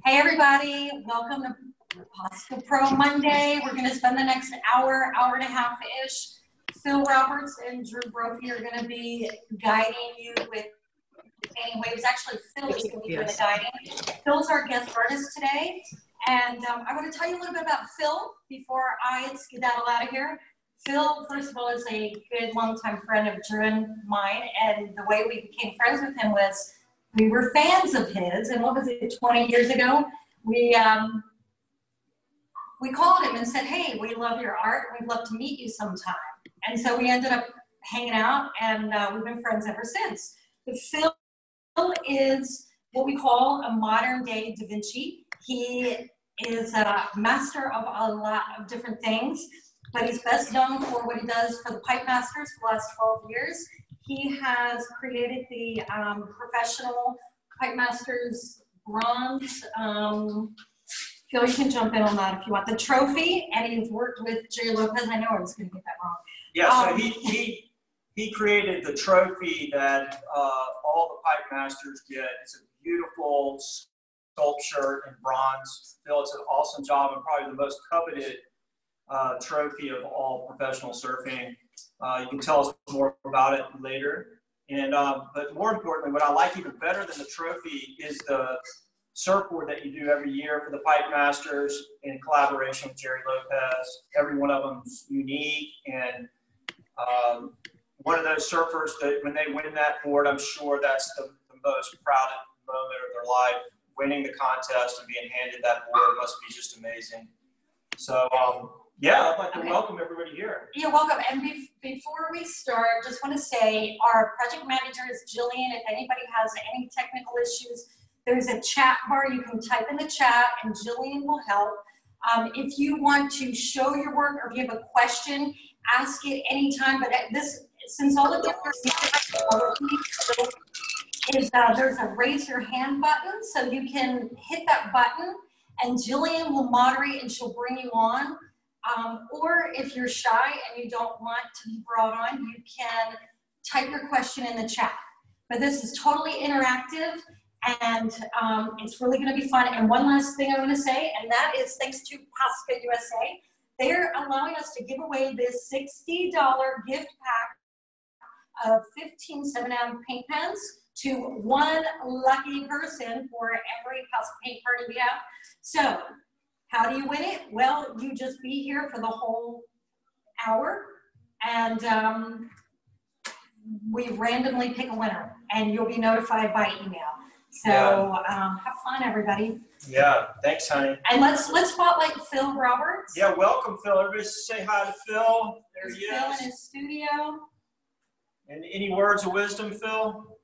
Hey everybody, welcome to Posca Pro Monday. We're going to spend the next hour, hour and a half-ish. Phil Roberts and Drew Brophy are going to be guiding you with painting waves. Actually, Phil is going to be doing the guiding. Phil's our guest artist today. And I want to tell you a little bit about Phil before I skedaddle out of here. Phil, first of all, is a good longtime friend of Drew and mine. And the way we became friends with him was we were fans of his. And what was it, 20 years ago? We called him and said, hey, we love your art. We'd love to meet you sometime. And so we ended up hanging out, and we've been friends ever since. But Phil is what we call a modern-day Da Vinci. He is a master of a lot of different things, but he's best known for what he does for the Pipe Masters for the last 12 years. He has created the professional Pipe Masters bronze. Phil, you can jump in on that if you want. The trophy, and he's worked with Jerry Lopez. I know I was going to get that wrong. Yeah, so he created the trophy that all the Pipe Masters get. It's a beautiful sculpture in bronze. Phil, it's an awesome job and probably the most coveted trophy of all professional surfing. You can tell us more about it later. And but more importantly, what I like even better than the trophy is the surfboard that you do every year for the Pipe Masters in collaboration with Jerry Lopez. Every one of them's unique, and one of those surfers that when they win that board, I'm sure that's the most proud moment of their life. Winning the contest and being handed that board must be just amazing. So yeah, I'd like to welcome everybody here. You're welcome. And before we start, just want to say our project manager is Jillian. If anybody has any technical issues, there's a chat bar. You can type in the chat and Jillian will help. If you want to show your work or if you have a question, ask it anytime. But since all of the there's a raise your hand button, so you can hit that button and Jillian will moderate and she'll bring you on. Or if you're shy and you don't want to be brought on, you can type your question in the chat. But this is totally interactive. And it's really going to be fun. And one last thing I want to say, and that is thanks to Posca USA, they're allowing us to give away this $60 gift pack of 15 7-ounce paint pens to one lucky person for every Posca paint party we have. So how do you win it? Well, you just be here for the whole hour, and we randomly pick a winner, and you'll be notified by email. So have fun, everybody. Yeah, thanks, honey. And let's spotlight Phil Roberts. Yeah, welcome, Phil. Everybody say hi to Phil. There he is. Phil in his studio. And any words of wisdom, Phil?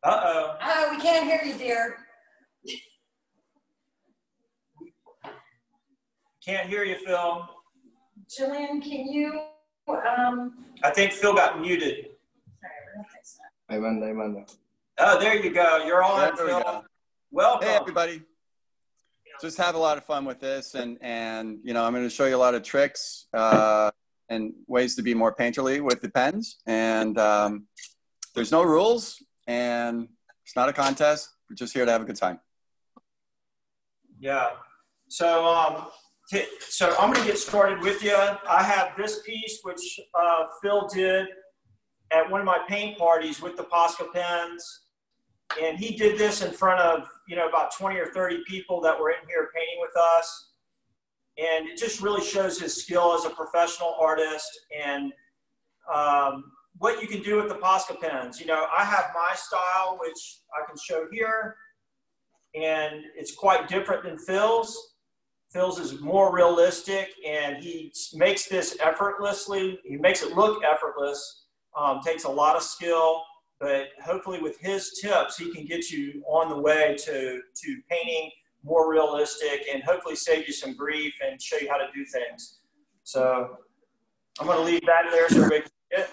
Uh-oh. Oh, we can't hear you, dear. Can't hear you, Phil. Jillian, can you? I think Phil got muted. Sorry, we're gonna fix that. Oh, there you go. You're on, There Phil. we go. Welcome. Hey, everybody. Just have a lot of fun with this, and you know, I'm going to show you a lot of tricks and ways to be more painterly with the pens. And there's no rules, and it's not a contest. We're just here to have a good time. Yeah. So I'm going to get started with you. I have this piece, which Phil did at one of my paint parties with the Posca pens. And he did this in front of, you know, about 20 or 30 people that were in here painting with us. And it just really shows his skill as a professional artist and what you can do with the Posca pens. You know, I have my style, which I can show here. And it's quite different than Phil's. Phil's is more realistic, and he makes this effortlessly. He makes it look effortless. Takes a lot of skill, but hopefully with his tips, he can get you on the way to painting more realistic and hopefully save you some grief and show you how to do things. So I'm going to leave that there so everybody can see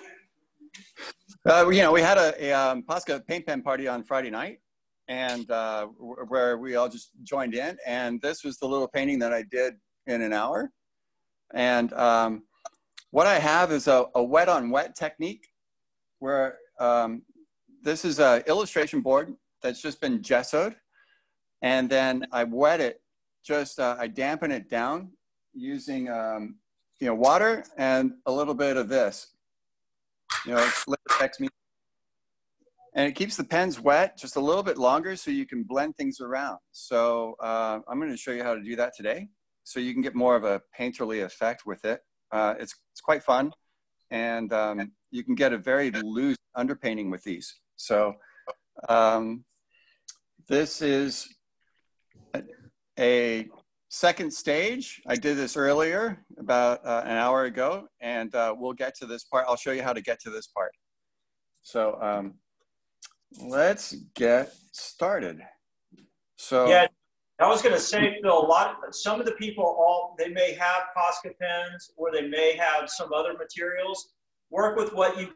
it. You know, we had a Posca paint pen party on Friday night, and where we all just joined in. And this was the little painting that I did in an hour. And what I have is a wet on wet technique, where this is an illustration board that's just been gessoed. And then I wet it, just I dampen it down using you know, water and a little bit of this. You know, it's Liquitex me. And it keeps the pens wet just a little bit longer so you can blend things around. So I'm going to show you how to do that today so you can get more of a painterly effect with it. It's quite fun. And you can get a very loose underpainting with these. So this is a second stage. I did this earlier, about an hour ago, and we'll get to this part. I'll show you how to get to this part. So let's get started. So yeah, I was going to say, Phil, some of the people, they may have Posca pens or they may have some other materials. Work with what you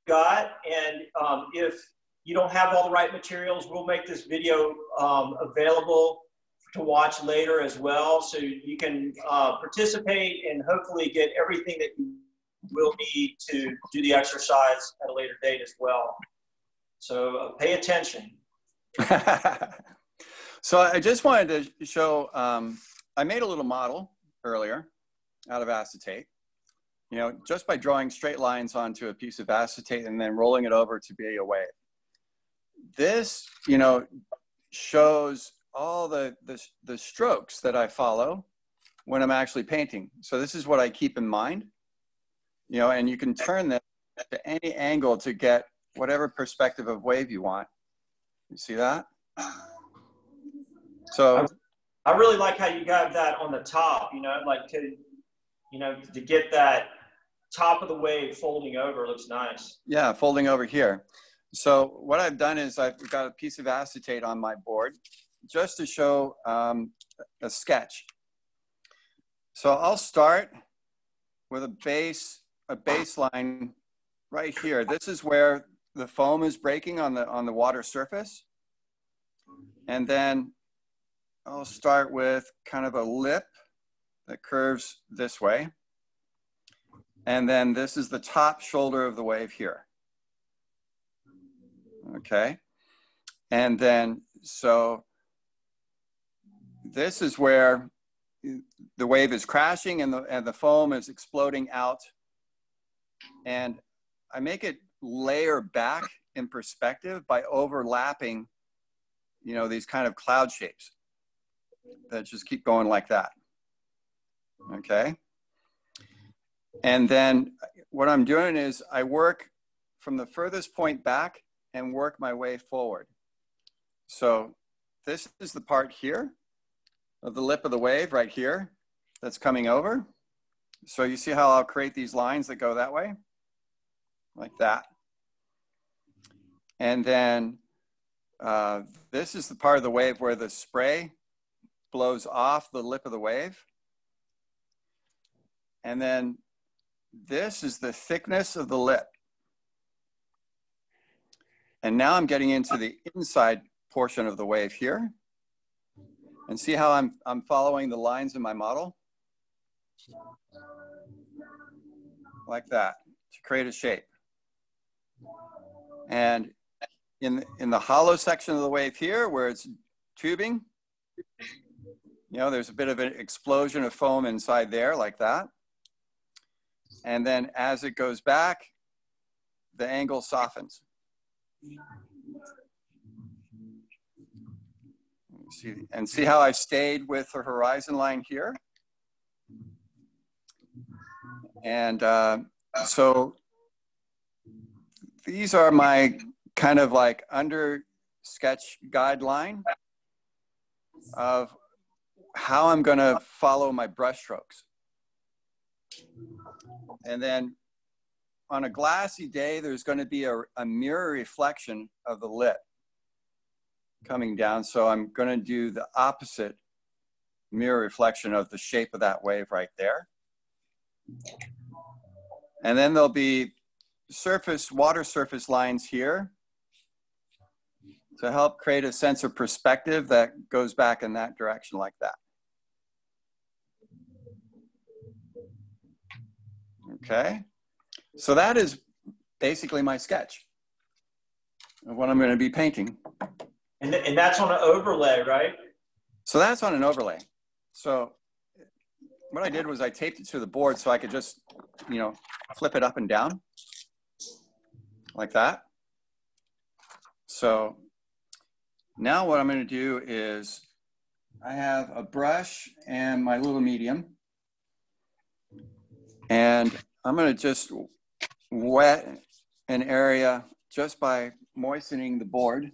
got, and if you don't have all the right materials, we'll make this video available to watch later as well, so you can participate and hopefully get everything that you will need to do the exercise at a later date as well. So pay attention. So I just wanted to show, I made a little model earlier out of acetate, you know, just by drawing straight lines onto a piece of acetate and then rolling it over to be a wave. This, you know, shows all the strokes that I follow when I'm actually painting. So this is what I keep in mind, you know, and you can turn this to any angle to get whatever perspective of wave you want. You see that? So I really like how you got that on the top, you know, like to get that top of the wave folding over looks nice. Yeah, folding over here. So what I've done is I've got a piece of acetate on my board just to show a sketch. So I'll start with a baseline right here. This is where the foam is breaking on the water surface. And then I'll start with kind of a lip that curves this way. And then this is the top shoulder of the wave here. Okay. And then, so this is where the wave is crashing and the foam is exploding out. And I make it layer back in perspective by overlapping, you know, these kind of cloud shapes that just keep going like that. Okay. And then what I'm doing is I work from the furthest point back and work my way forward. So this is the part here of the lip of the wave right here that's coming over. So you see how I'll create these lines that go that way, like that. And then this is the part of the wave where the spray blows off the lip of the wave. And then this is the thickness of the lip. And now I'm getting into the inside portion of the wave here. And see how I'm following the lines in my model? Like that, to create a shape. And in the hollow section of the wave here, where it's tubing, you know, there's a bit of an explosion of foam inside there, like that. And then as it goes back, the angle softens. See how I stayed with the horizon line here? And so these are my kind of like under sketch guideline of how I'm going to follow my brush strokes. And then on a glassy day, there's going to be a mirror reflection of the lip coming down. So I'm going to do the opposite mirror reflection of the shape of that wave right there. And then there'll be water surface lines here to help create a sense of perspective that goes back in that direction like that. Okay, so that is basically my sketch of what I'm going to be painting. And that's on an overlay, right? So that's on an overlay. So what I did was I taped it to the board so I could just, you know, flip it up and down like that. So now what I'm going to do is I have a brush and my little medium, and I'm going to just wet an area just by moistening the board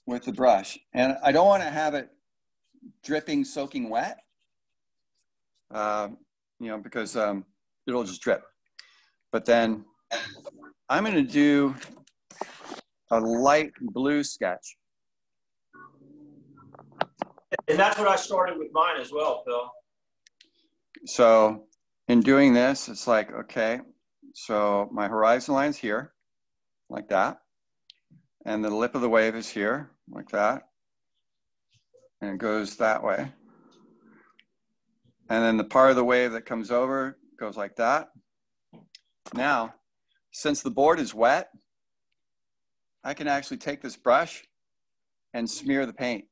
with the brush. And I don't want to have it dripping, soaking wet, you know, because it'll just drip. But then I'm going to do a light blue sketch. And that's what I started with mine as well, Phil. So in doing this, it's like, okay, so my horizon line's here, like that. And the lip of the wave is here, like that. And it goes that way. And then the part of the wave that comes over goes like that. Now, since the board is wet, I can actually take this brush and smear the paint.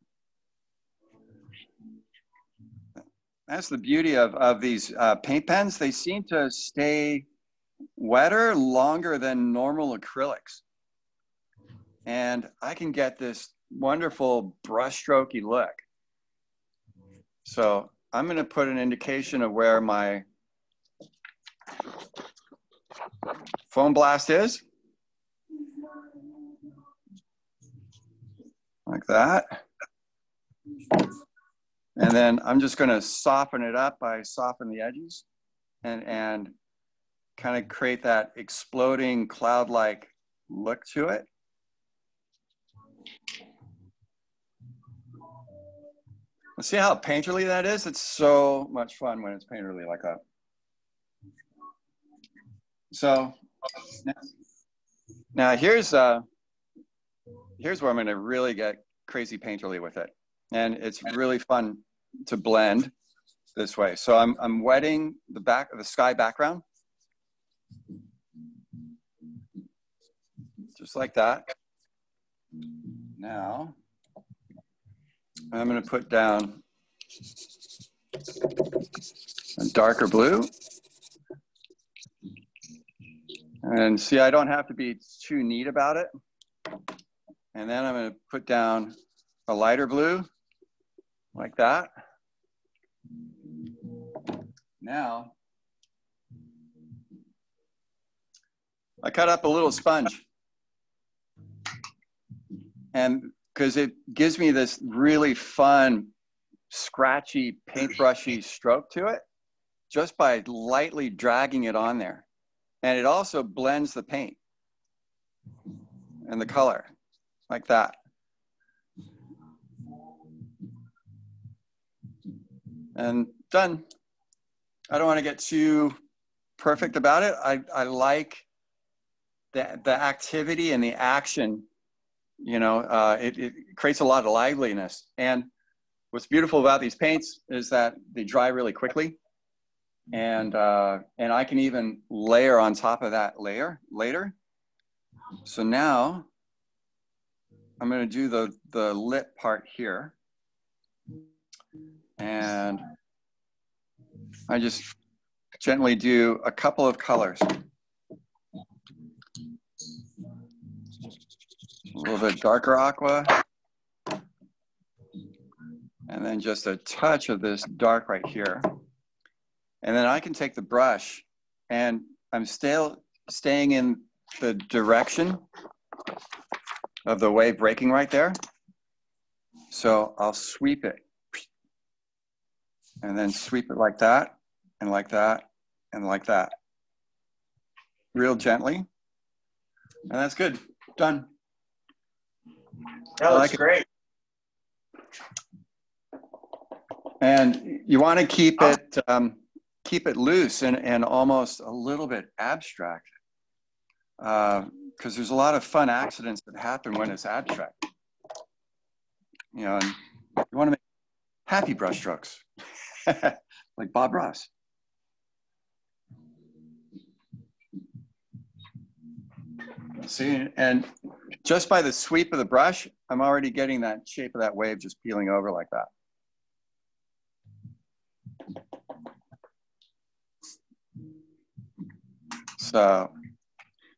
That's the beauty of these paint pens. They seem to stay wetter longer than normal acrylics. And I can get this wonderful brushstrokey look. So I'm going to put an indication of where my foam blast is. Like that. And then I'm just going to soften it up by softening the edges and kind of create that exploding cloud-like look to it. Let's see how painterly that is. It's so much fun when it's painterly like that. So now here's where I'm going to really get crazy painterly with it. And it's really fun to blend this way. So I'm wetting the back of the sky background. Just like that. Now, I'm going to put down a darker blue. And see, I don't have to be too neat about it. And then I'm going to put down a lighter blue, like that. Now, I cut up a little sponge. And because it gives me this really fun, scratchy, paintbrushy stroke to it, just by lightly dragging it on there. And it also blends the paint and the color, like that. And done. I don't want to get too perfect about it. I like the activity and the action. You know, it creates a lot of liveliness. And what's beautiful about these paints is that they dry really quickly. And I can even layer on top of that layer later. So now I'm going to do the lip part here. And I just gently do a couple of colors. A little bit darker aqua. And then just a touch of this dark right here. And then I can take the brush, and I'm still staying in the direction of the wave breaking right there. So I'll sweep it. And then sweep it like that, and like that, and like that. Real gently. And that's good. Done. That looks great. And you want to keep it loose and almost a little bit abstract, because there's a lot of fun accidents that happen when it's abstract. You know, and you want to make happy brush strokes, like Bob Ross. See, and just by the sweep of the brush, I'm already getting that shape of that wave just peeling over like that. So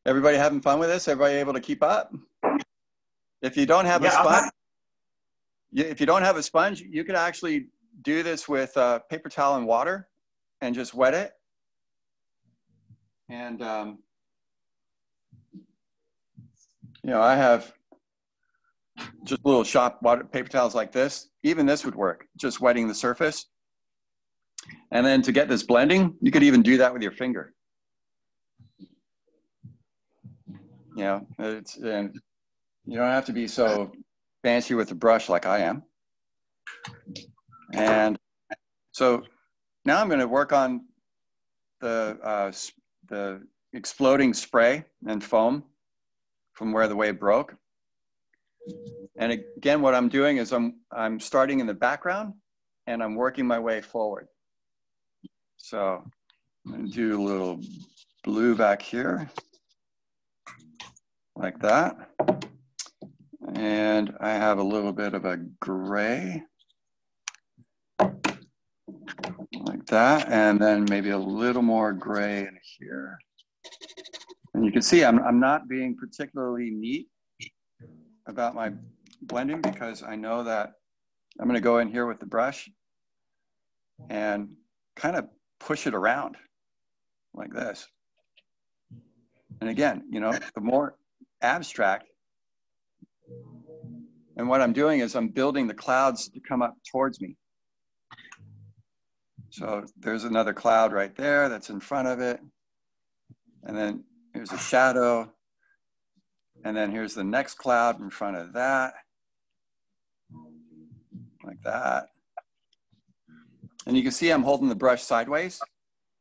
everybody having fun with this? Everybody able to keep up? If you don't have a sponge, if you don't have a sponge, you could actually do this with paper towel and water and just wet it. And, you know, I have just little shop water paper towels like this. Even this would work, just wetting the surface. And then to get this blending, you could even do that with your finger. You know, and you don't have to be so fancy with the brush like I am. And so now I'm going to work on the exploding spray and foam from where the wave broke. And again, what I'm doing is I'm starting in the background and I'm working my way forward. So I'm going to do a little blue back here, like that. And I have a little bit of a gray, like that. And then maybe a little more gray in here. And you can see I'm not being particularly neat about my blending because I know that I'm going to go in here with the brush and kind of push it around like this. And again, you know, the more abstract, and what I'm doing is I'm building the clouds to come up towards me. So there's another cloud right there that's in front of it. And then here's a shadow. And then here's the next cloud in front of that. Like that. And you can see I'm holding the brush sideways,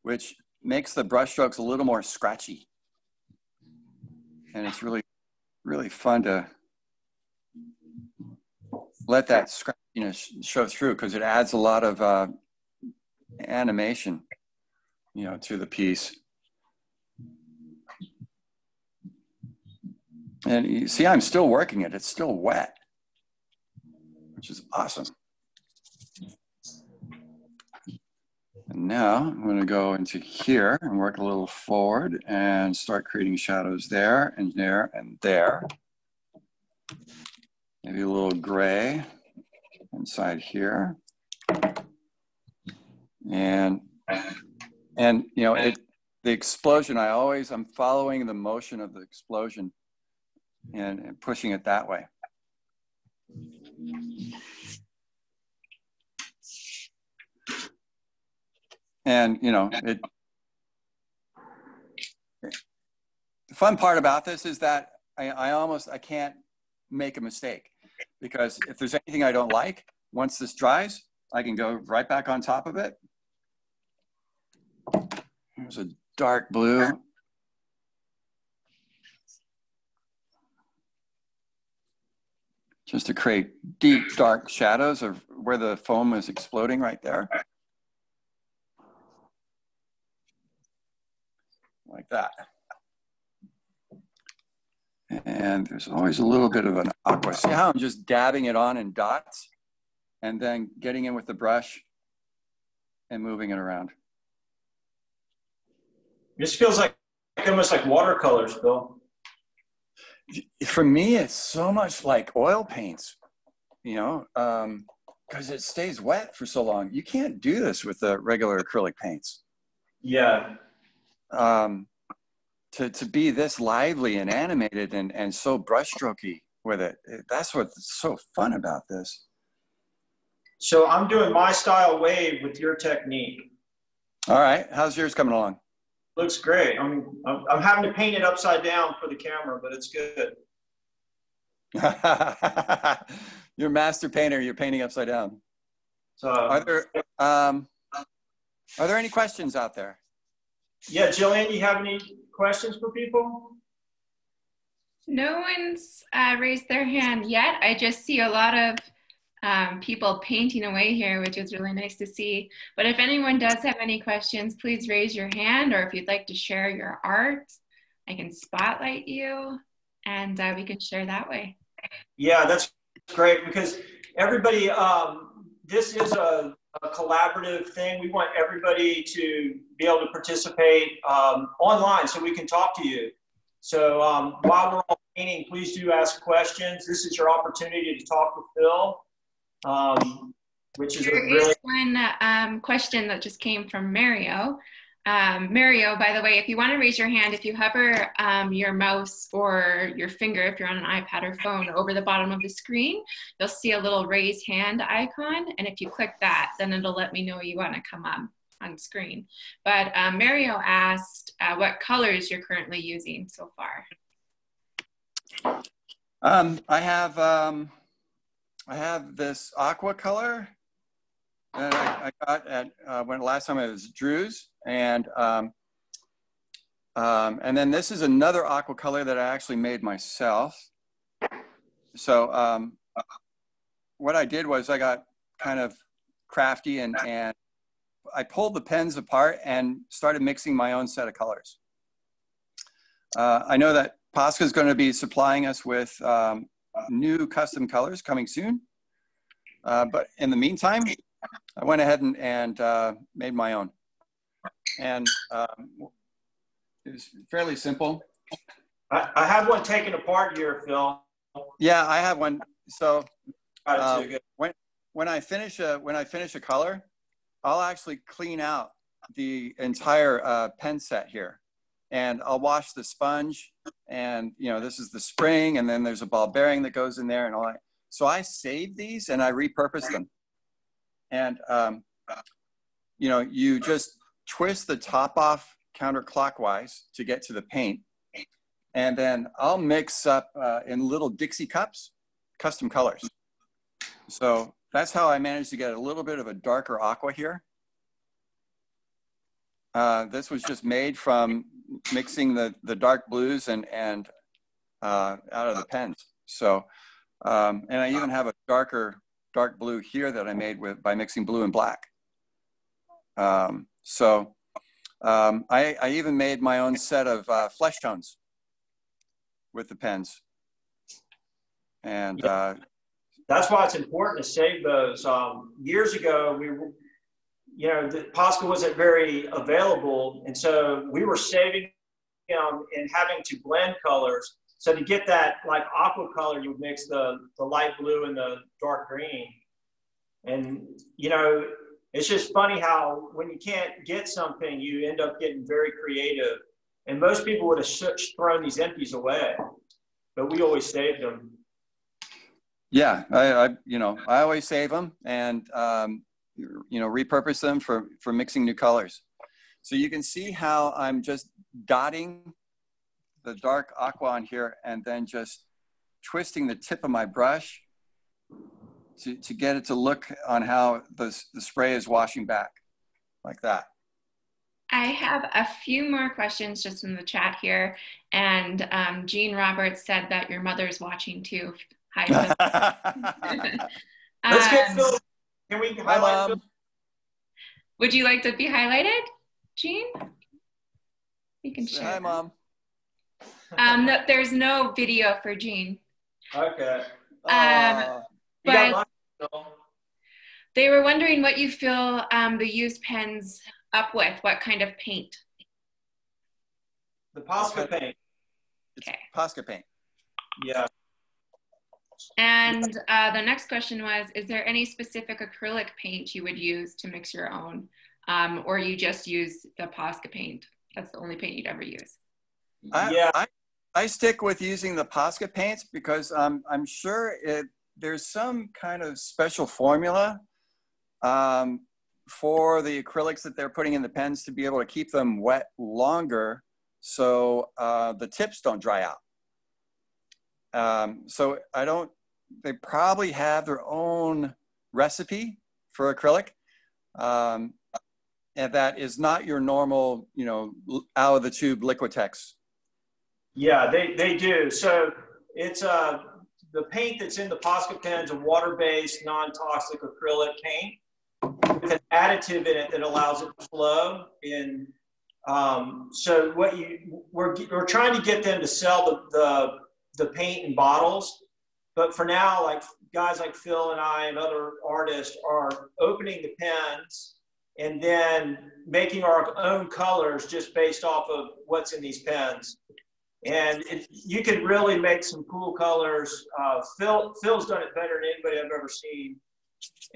which makes the brush strokes a little more scratchy. And it's really, really fun to let that scratchiness show through because it adds a lot of animation, you know, to the piece. And you see, I'm still working it. It's still wet, which is awesome. And now I'm going to go into here and work a little forward and start creating shadows there and there and there. Maybe a little gray inside here. And you know, the explosion, I'm following the motion of the explosion and pushing it that way. And, you know, the fun part about this is that I can't make a mistake because if there's anything I don't like, once this dries, I can go right back on top of it. Here's a dark blue. Just to create deep, dark shadows of where the foam is exploding right there. Like that. And there's always a little bit of an aqua. See how I'm just dabbing it on in dots and then getting in with the brush and moving it around. This feels like almost like watercolors, Bill. For me, it's so much like oil paints, you know, because it stays wet for so long. You can't do this with the regular acrylic paints. Yeah. To be this lively and animated and so brushstrokey with it, that's what's so fun about this. So I'm doing my style wave with your technique. All right, how's yours coming along? Looks great. I'm having to paint it upside down for the camera, but it's good. You're a master painter. You're painting upside down. So are there any questions out there? Yeah, Jillian, you have any questions for people? No one's raised their hand yet. I just see a lot of people painting away here, which is really nice to see. But if anyone does have any questions, please raise your hand, or if you'd like to share your art, I can spotlight you and we can share that way. Yeah, that's great because everybody, this is a collaborative thing. We want everybody to be able to participate online so we can talk to you. So while we're all painting, please do ask questions. This is your opportunity to talk with Phil, which is there a really— is one question that just came from Mario. Mario, by the way, if you want to raise your hand, if you hover your mouse or your finger, if you're on an iPad or phone, over the bottom of the screen, you'll see a little raised hand icon. And if you click that, then it'll let me know you want to come up on screen. But Mario asked what colors you're currently using so far. I have this aqua color that I got at when last time it was Drew's, and then this is another aqua color that I actually made myself. So what I did was I got kind of crafty and I pulled the pens apart and started mixing my own set of colors. I know that Posca is going to be supplying us with new custom colors coming soon. But in the meantime, I went ahead and made my own. And it was fairly simple. I have one taken apart here, Phil. Yeah, I have one. So when I finish a color, I'll actually clean out the entire pen set here, and I'll wash the sponge. And this is the spring, and then there's a ball bearing that goes in there, and all that. So I save these and I repurpose them. And you just twist the top off counterclockwise to get to the paint, and then I'll mix up in little Dixie cups custom colors. So that's how I managed to get a little bit of a darker aqua here. This was just made from mixing the dark blues and out of the pens. So, and I even have a dark blue here that I made by mixing blue and black. I even made my own set of flesh tones with the pens. And that's why it's important to save those. Years ago, Posca wasn't very available, and so we were saving and having to blend colors. So to get that like aqua color, you would mix the light blue and the dark green. And it's just funny how when you can't get something, you end up getting very creative. And most people would have thrown these empties away, but we always saved them. Yeah, I always save them and repurpose them for mixing new colors. So you can see how I'm just dotting the dark aqua on here and then just twisting the tip of my brush to get it to look on how the spray is washing back like that. I have a few more questions just in the chat here. And Jean Roberts said that your mother's watching too. Hi, Phil. Let's get Phil. Can we highlight Phil? Would you like to be highlighted, Jean? You can share. Hi, Mom. No, there's no video for Jean. Okay. But they were wondering what you fill the used pens up with. What kind of paint? The Posca paint. It's Posca paint. Yeah. And the next question was, is there any specific acrylic paint you would use to mix your own? Or you just use the Posca paint? That's the only paint you'd ever use. I stick with using the Posca paints because I'm sure there's some kind of special formula for the acrylics that they're putting in the pens to be able to keep them wet longer so the tips don't dry out. So they probably have their own recipe for acrylic. And that is not your normal, out of the tube Liquitex. Yeah, they do. So it's the paint that's in the Posca pens, a water-based, non-toxic acrylic paint with an additive in it that allows it to flow. And so we're trying to get them to sell the paint in bottles, but for now, like guys like Phil and I and other artists are opening the pens and then making our own colors just based off of what's in these pens. And you can really make some cool colors. Phil's done it better than anybody I've ever seen.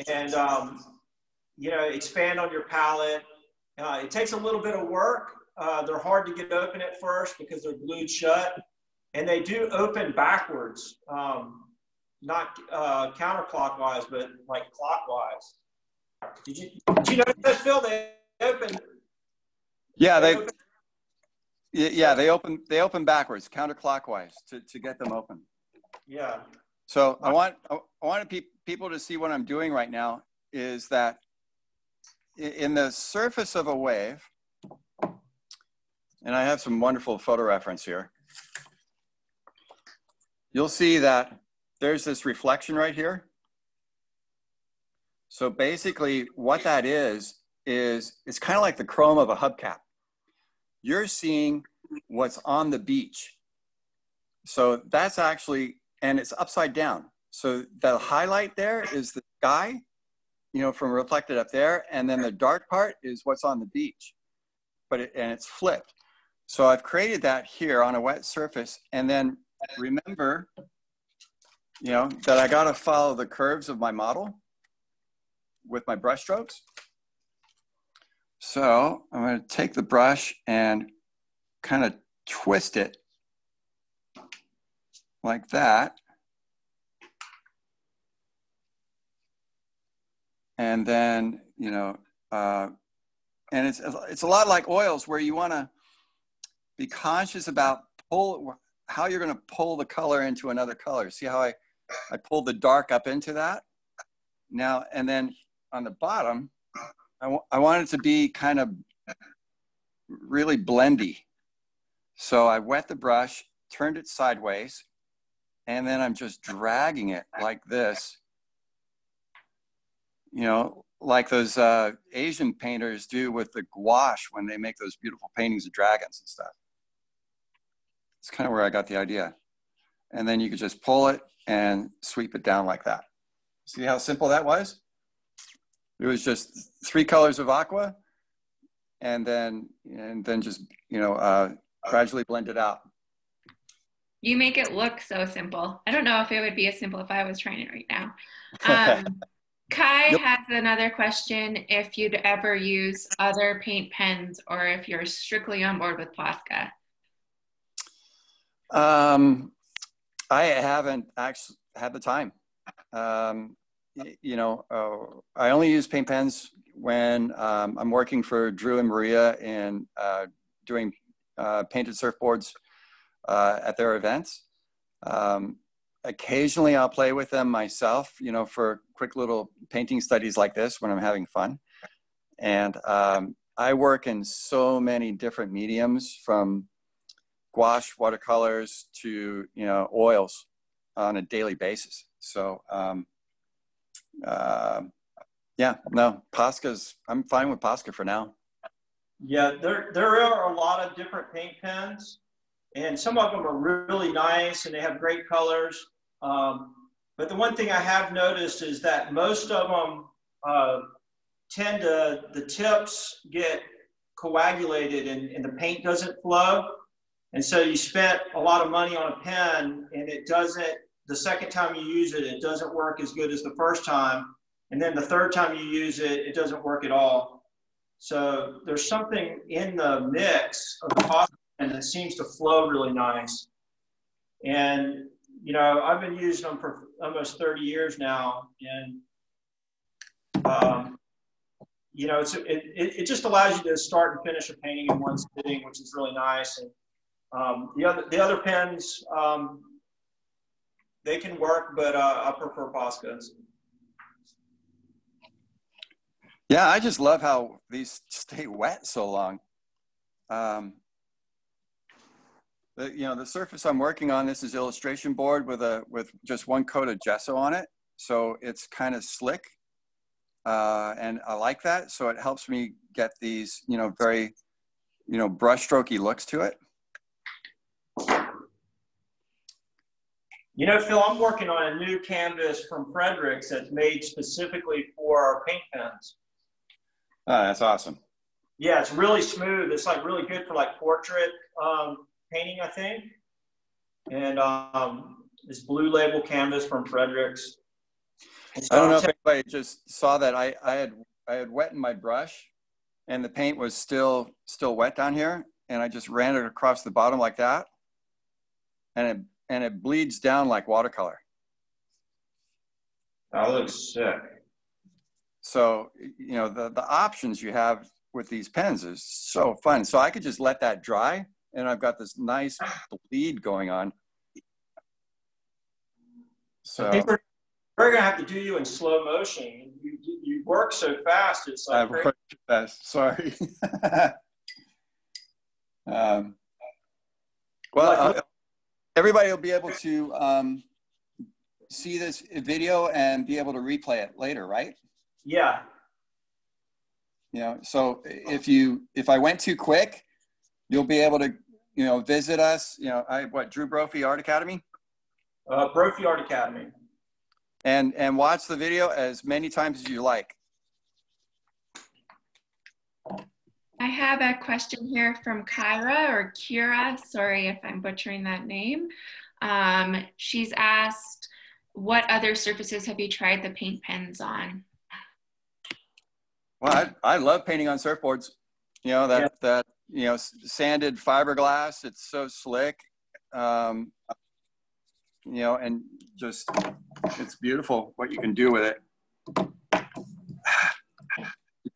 And, you know, expand on your palette. It takes a little bit of work. They're hard to get open at first because they're glued shut. And they do open backwards, not counterclockwise, but like clockwise. Did you notice that, Phil? They open. Yeah, they open backwards, counterclockwise to get them open. Yeah. So I want people to see what I'm doing right now is that in the surface of a wave, and I have some wonderful photo reference here, you'll see that there's this reflection right here. So basically what that is it's kind of like the chrome of a hubcap. You're seeing what's on the beach. So that's actually, and it's upside down. So the highlight there is the sky, you know, from reflected up there. And then the dark part is what's on the beach, and it's flipped. So I've created that here on a wet surface. And then remember, you know, that I got to follow the curves of my model with my brush strokes. So I'm going to take the brush and kind of twist it like that. And then, you know, and it's a lot like oils where you want to be conscious about how you're going to pull the color into another color. See how I pulled the dark up into that? Now, and then on the bottom, I want it to be kind of really blendy. So I wet the brush, turned it sideways, and then I'm just dragging it like this. You know, like those Asian painters do with the gouache when they make those beautiful paintings of dragons and stuff. It's kind of where I got the idea. And then you could just pull it and sweep it down like that. See how simple that was? It was just 3 colors of aqua and then just, you know, gradually blend it out. You make it look so simple. I don't know if it would be as simple if I was trying it right now. Kai Yep. has another question, if you'd ever use other paint pens or if you're strictly on board with Posca. I haven't actually had the time. You know, I only use paint pens when I'm working for Drew and Maria and doing painted surfboards at their events. Occasionally I'll play with them myself, you know, for quick little painting studies like this when I'm having fun. And I work in so many different mediums, from gouache, watercolors to, you know, oils on a daily basis. So yeah, no, Posca's, I'm fine with Posca for now. Yeah, there are a lot of different paint pens, and some of them are really nice and they have great colors. But the one thing I have noticed is that most of them the tips get coagulated and the paint doesn't flow. And so you spent a lot of money on a pen and it doesn't, the second time you use it, it doesn't work as good as the first time. And then the third time you use it, it doesn't work at all. So there's something in the mix of the Posca pen that seems to flow really nice. And, you know, I've been using them for almost 30 years now. And, you know, it just allows you to start and finish a painting in one sitting, which is really nice. And the other pens, they can work, but I prefer Poscas. Yeah, I just love how these stay wet so long. You know, the surface I'm working on, this is illustration board with just one coat of gesso on it. So it's kind of slick. And I like that. So it helps me get these, you know, very, you know, brush strokey looks to it. You know, Phil, I'm working on a new canvas from Fredericks that's made specifically for our paint pens. Oh, that's awesome. Yeah, it's really smooth. It's like really good for like portrait painting, I think. And this blue label canvas from Fredericks. So I don't know if anybody just saw that. I had wetted my brush, and the paint was still wet down here, and I just ran it across the bottom like that, and it bleeds down like watercolor. That looks sick. So, you know, the options you have with these pens is so fun. So I could just let that dry, and I've got this nice bleed going on. So I think we're gonna have to do you in slow motion. You work so fast. It's like work fast. Sorry. Well, everybody will be able to see this video and be able to replay it later, right? Yeah. You know, so if I went too quick, you'll be able to, you know, visit us. You know, Drew Brophy Art Academy? Brophy Art Academy. And watch the video as many times as you like. I have a question here from Kyra or Kyra. Sorry if I'm butchering that name. She's asked, what other surfaces have you tried the paint pens on? Well, I love painting on surfboards. You know, that you know, sanded fiberglass. It's so slick. You know, and just, it's beautiful what you can do with it.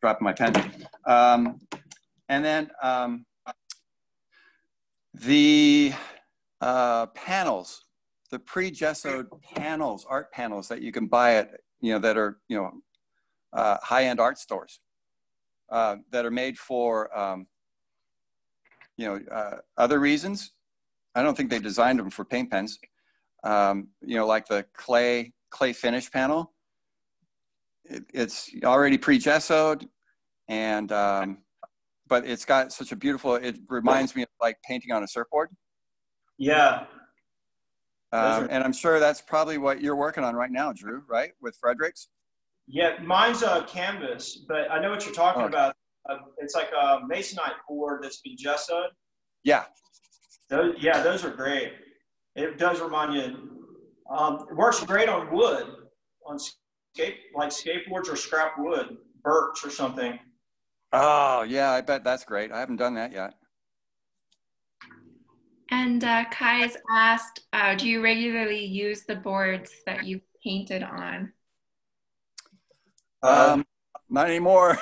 Dropping my pen. And then the panels, the pre-gessoed panels, art panels that you can buy at, you know, that are, you know, high-end art stores that are made for, you know, other reasons. I don't think they designed them for paint pens. You know, like the clay finish panel. It's already pre-gessoed, and but it's got such a beautiful, it reminds me of like painting on a surfboard. Yeah. And I'm sure that's probably what you're working on right now, Drew, right? With Fredericks? Yeah, mine's a canvas, but I know what you're talking about. It's like a masonite board that's been gessoed. Yeah. Those are great. It does remind you. It works great on wood, on like skateboards or scrap wood, birch or something. Oh, yeah, I bet that's great. I haven't done that yet. And Kai's asked, do you regularly use the boards that you've painted on? Not anymore.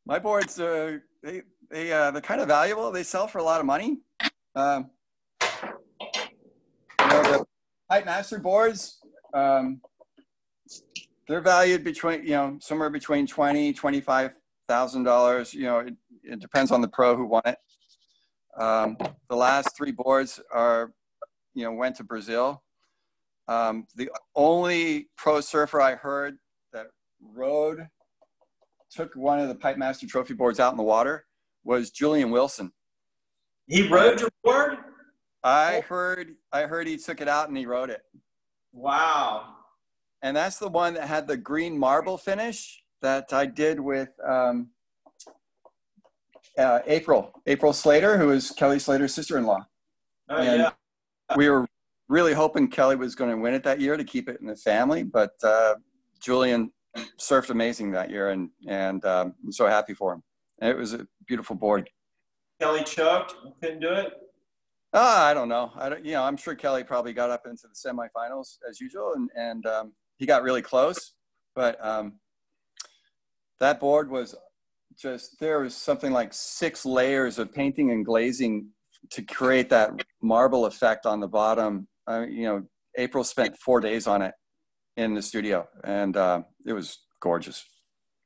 My boards, they're kind of valuable. They sell for a lot of money. You know, the Pipe Master boards, they're valued between, you know, somewhere between $20,000–$25,000. You know, it depends on the pro who won it. The last 3 boards are, you know, went to Brazil. The only pro surfer I heard that took one of the Pipe Master trophy boards out in the water was Julian Wilson. He rode your board? I heard he took it out and he rode it. Wow. And that's the one that had the green marble finish that I did with April Slater, who is Kelly Slater's sister-in-law. Oh, and yeah. We were really hoping Kelly was going to win it that year to keep it in the family, but Julian surfed amazing that year, and I'm so happy for him. And it was a beautiful board. Kelly choked, couldn't do it. I don't know. You know, I'm sure Kelly probably got up into the semifinals as usual, and he got really close. But that board was just, there was something like 6 layers of painting and glazing to create that marble effect on the bottom. You know, April spent 4 days on it in the studio, and it was gorgeous.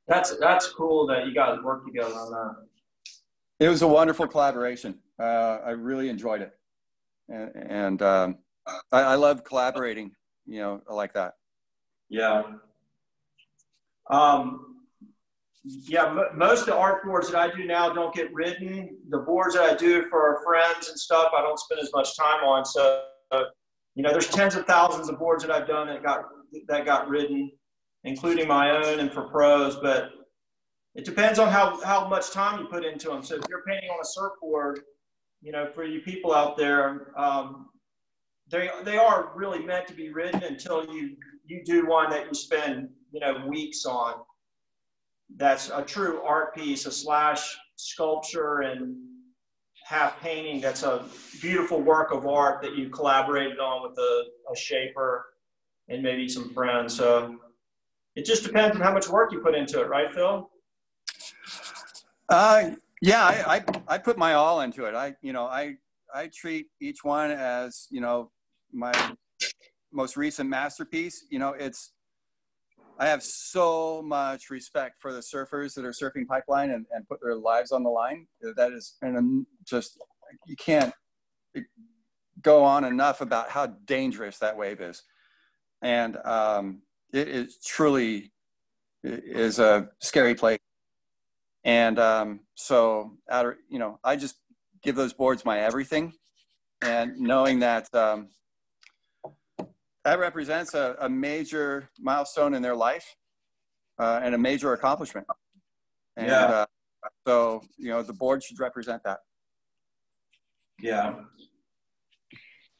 That's cool that you guys worked together on that. It was a wonderful collaboration. I really enjoyed it, and I love collaborating, you know, like that. Yeah. Yeah, most of the art boards that I do now don't get ridden. The boards that I do for friends and stuff, I don't spend as much time on. So, you know, there's tens of thousands of boards that I've done that got ridden, including my own and for pros. But it depends on how much time you put into them. So if you're painting on a surfboard, you know, for you people out there, they are really meant to be ridden until you do one that you spend, you know, weeks on. That's a true art piece, a slash sculpture and half painting. That's a beautiful work of art that you collaborated on with a shaper and maybe some friends. So it just depends on how much work you put into it, right, Phil? Yeah, I put my all into it. I treat each one as, you know, my most recent masterpiece. You know, I have so much respect for the surfers that are surfing pipeline and put their lives on the line. That is, and just, you can't go on enough about how dangerous that wave is. And it is truly is a scary place. And so, you know, I just give those boards my everything, and knowing that that represents a major milestone in their life and a major accomplishment. And yeah. So, you know, the board should represent that. Yeah.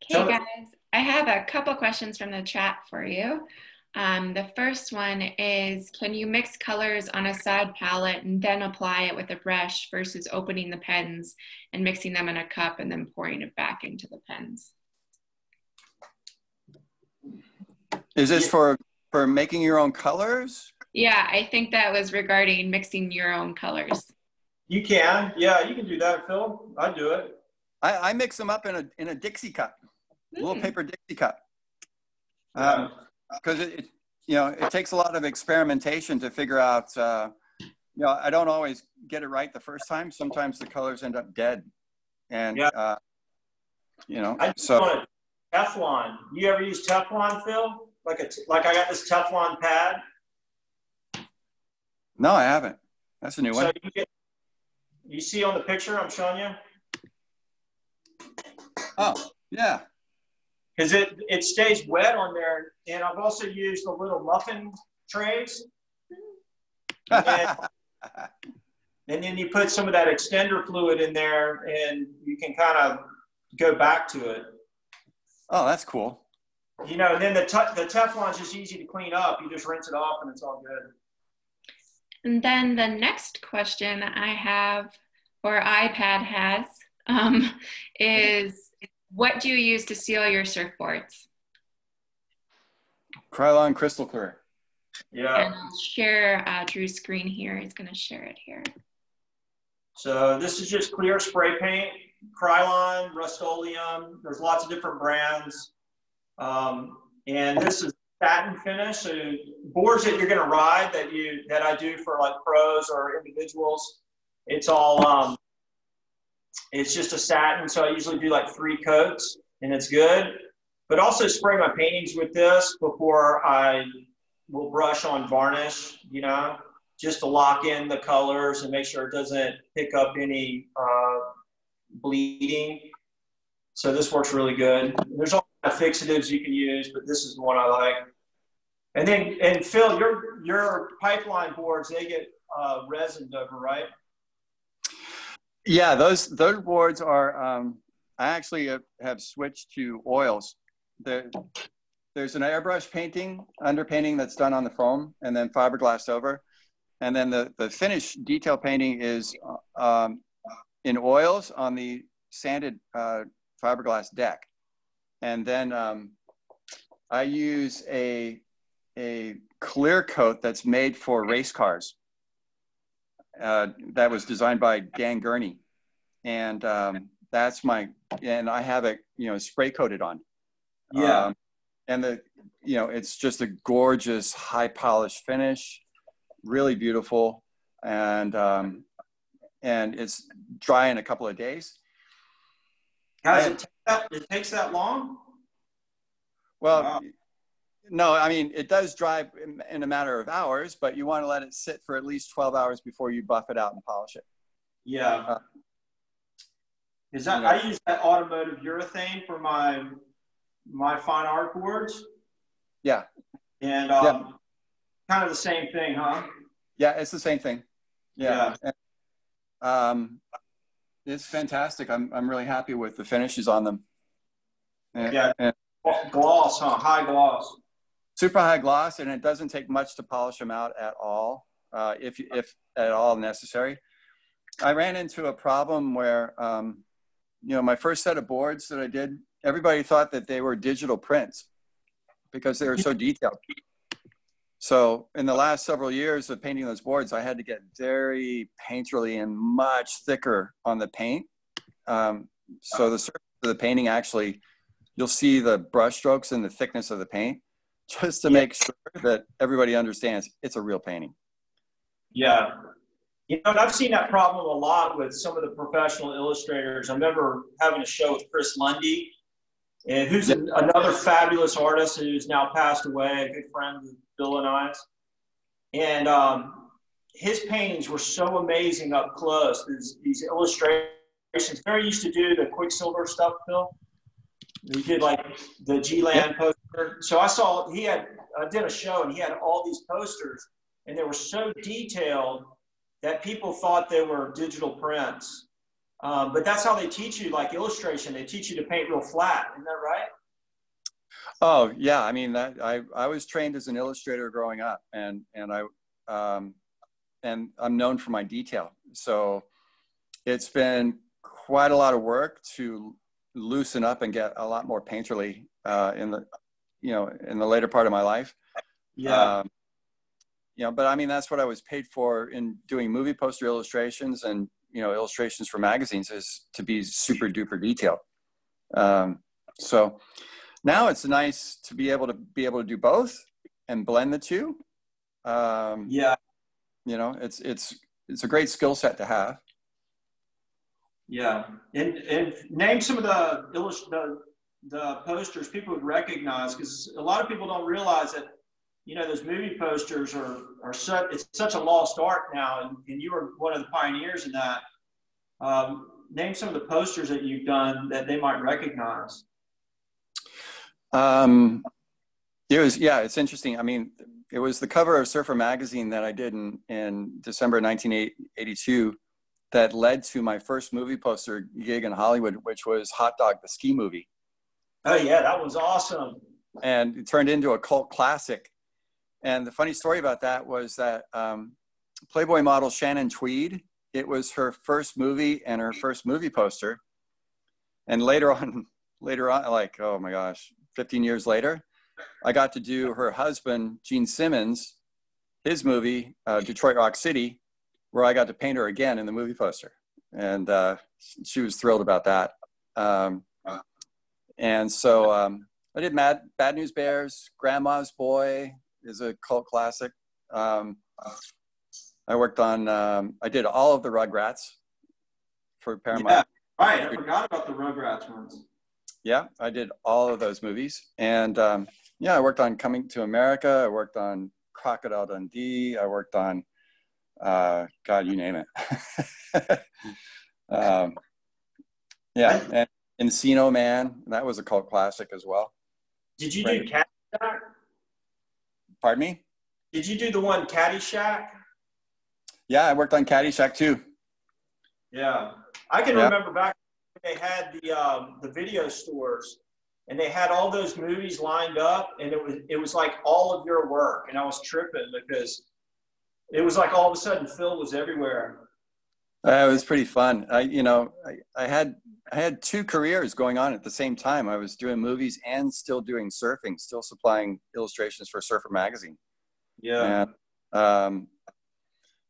Okay, guys, I have a couple questions from the chat for you. The first one is, can you mix colors on a side palette and then apply it with a brush versus opening the pens and mixing them in a cup and then pouring it back into the pens? Is this for making your own colors? Yeah, I think that was regarding mixing your own colors. You can, yeah, you can do that, Phil. I do it. I mix them up in a Dixie cup, a little paper Dixie cup. Because you know, it takes a lot of experimentation to figure out. You know, I don't always get it right the first time. Sometimes the colors end up dead, and you know. So Teflon. You ever use Teflon, Phil? Like I got this Teflon pad. No, I haven't. That's a new one. So you see on the picture I'm showing you? Oh, yeah. Because it stays wet on there. And I've also used the little muffin trays. And then you put some of that extender fluid in there and you can kind of go back to it. Oh, that's cool. You know, and then the Teflon is just easy to clean up. You just rinse it off and it's all good. And then the next question I have, or iPad has, is what do you use to seal your surfboards? Krylon Crystal Clear. Yeah. And I'll share Drew's screen here. He's going to share it here. So this is just clear spray paint, Krylon, Rust-Oleum. There's lots of different brands. And this is satin finish. So boards that you're going to ride that I do for like pros or individuals, it's all, it's just a satin. So I usually do like 3 coats and it's good, but also spray my paintings with this before I will brush on varnish, you know, just to lock in the colors and make sure it doesn't pick up any bleeding. So this works really good. There's all kind of fixatives you can use, but this is the one I like. And Phil, your pipeline boards, they get resined over, right? Yeah, those boards are, I actually have switched to oils. There's an airbrush painting, underpainting that's done on the foam and then fiberglass over. And then the finished detail painting is in oils on the sanded fiberglass deck. And then I use a clear coat that's made for race cars. That was designed by Dan Gurney. And that's and I have it, you know, spray coated on. Yeah. And you know, it's just a gorgeous high polished finish, really beautiful. And it's dry in a couple of days. Guys, it takes that long? Well, wow. no, I mean, it does dry in a matter of hours, but you want to let it sit for at least 12 hours before you buff it out and polish it. Yeah. Is that, you know, I use that automotive urethane for my fine art boards. Yeah. And kind of the same thing, huh? Yeah, it's the same thing. Yeah. Yeah. And, it's fantastic. I'm really happy with the finishes on them. Yeah. And Gloss, huh? High gloss. super high gloss, and it doesn't take much to polish them out at all, if at all necessary. I ran into a problem where, you know, my first set of boards that I did, everybody thought that they were digital prints because they were so detailed. So in the last several years of painting those boards, I had to get very painterly and much thicker on the paint. So the surface of the painting, actually, you'll see the brush strokes and the thickness of the paint, just to make sure that everybody understands it's a real painting. Yeah. You know, and I've seen that problem a lot with some of the professional illustrators. I remember having a show with Chris Lundy, and who's another fabulous artist who's now passed away, a good friend of Bill and I's. And his paintings were so amazing up close. These illustrations, very used to do the Quicksilver stuff, Bill. He did like the G-Land poster. So I did a show and he had all these posters and they were so detailed that people thought they were digital prints. But that's how they teach you, like illustration. They teach you to paint real flat. Isn't that right? Oh yeah, I mean I was trained as an illustrator growing up, and I'm known for my detail. So it's been quite a lot of work to loosen up and get a lot more painterly in the later part of my life. Yeah. You know, but I mean that's what I was paid for in doing movie poster illustrations and illustrations for magazines, is to be super duper detailed. So now it's nice to be able to do both and blend the two. Yeah. You know, it's a great skill set to have. Yeah. And name some of the posters people would recognize, because a lot of people don't realize that, those movie posters it's such a lost art now, and you were one of the pioneers in that. Name some of the posters that you've done that they might recognize. It's interesting. I mean, it was the cover of Surfer magazine that I did in December 1982 that led to my first movie poster gig in Hollywood, which was Hot Dog, the ski movie. Oh yeah, that was awesome. And it turned into a cult classic. And the funny story about that was that Playboy model Shannon Tweed, it was her first movie and her first movie poster. And later on, like, oh my gosh, 15 years later, I got to do her husband, Gene Simmons, his movie, Detroit Rock City, where I got to paint her again in the movie poster. And she was thrilled about that. And so I did Bad News Bears, Grandma's Boy is a cult classic. I worked on, I did all of the Rugrats for Paramount. Yeah, right. I forgot about the Rugrats ones. Yeah, I did all of those movies. And I worked on Coming to America. I worked on Crocodile Dundee. I worked on, God, you name it. And Encino Man. That was a cult classic as well. Did you do Caddyshack? Pardon me? Did you do the one Caddyshack? Yeah, I worked on Caddyshack too. Yeah, I can remember back when they had the video stores, and they had all those movies lined up, and it was like all of your work, and I was tripping because it was like all of a sudden Phil was everywhere. It was pretty fun. I had two careers going on at the same time. I was doing movies and still doing surfing, still supplying illustrations for Surfer magazine. Yeah. And,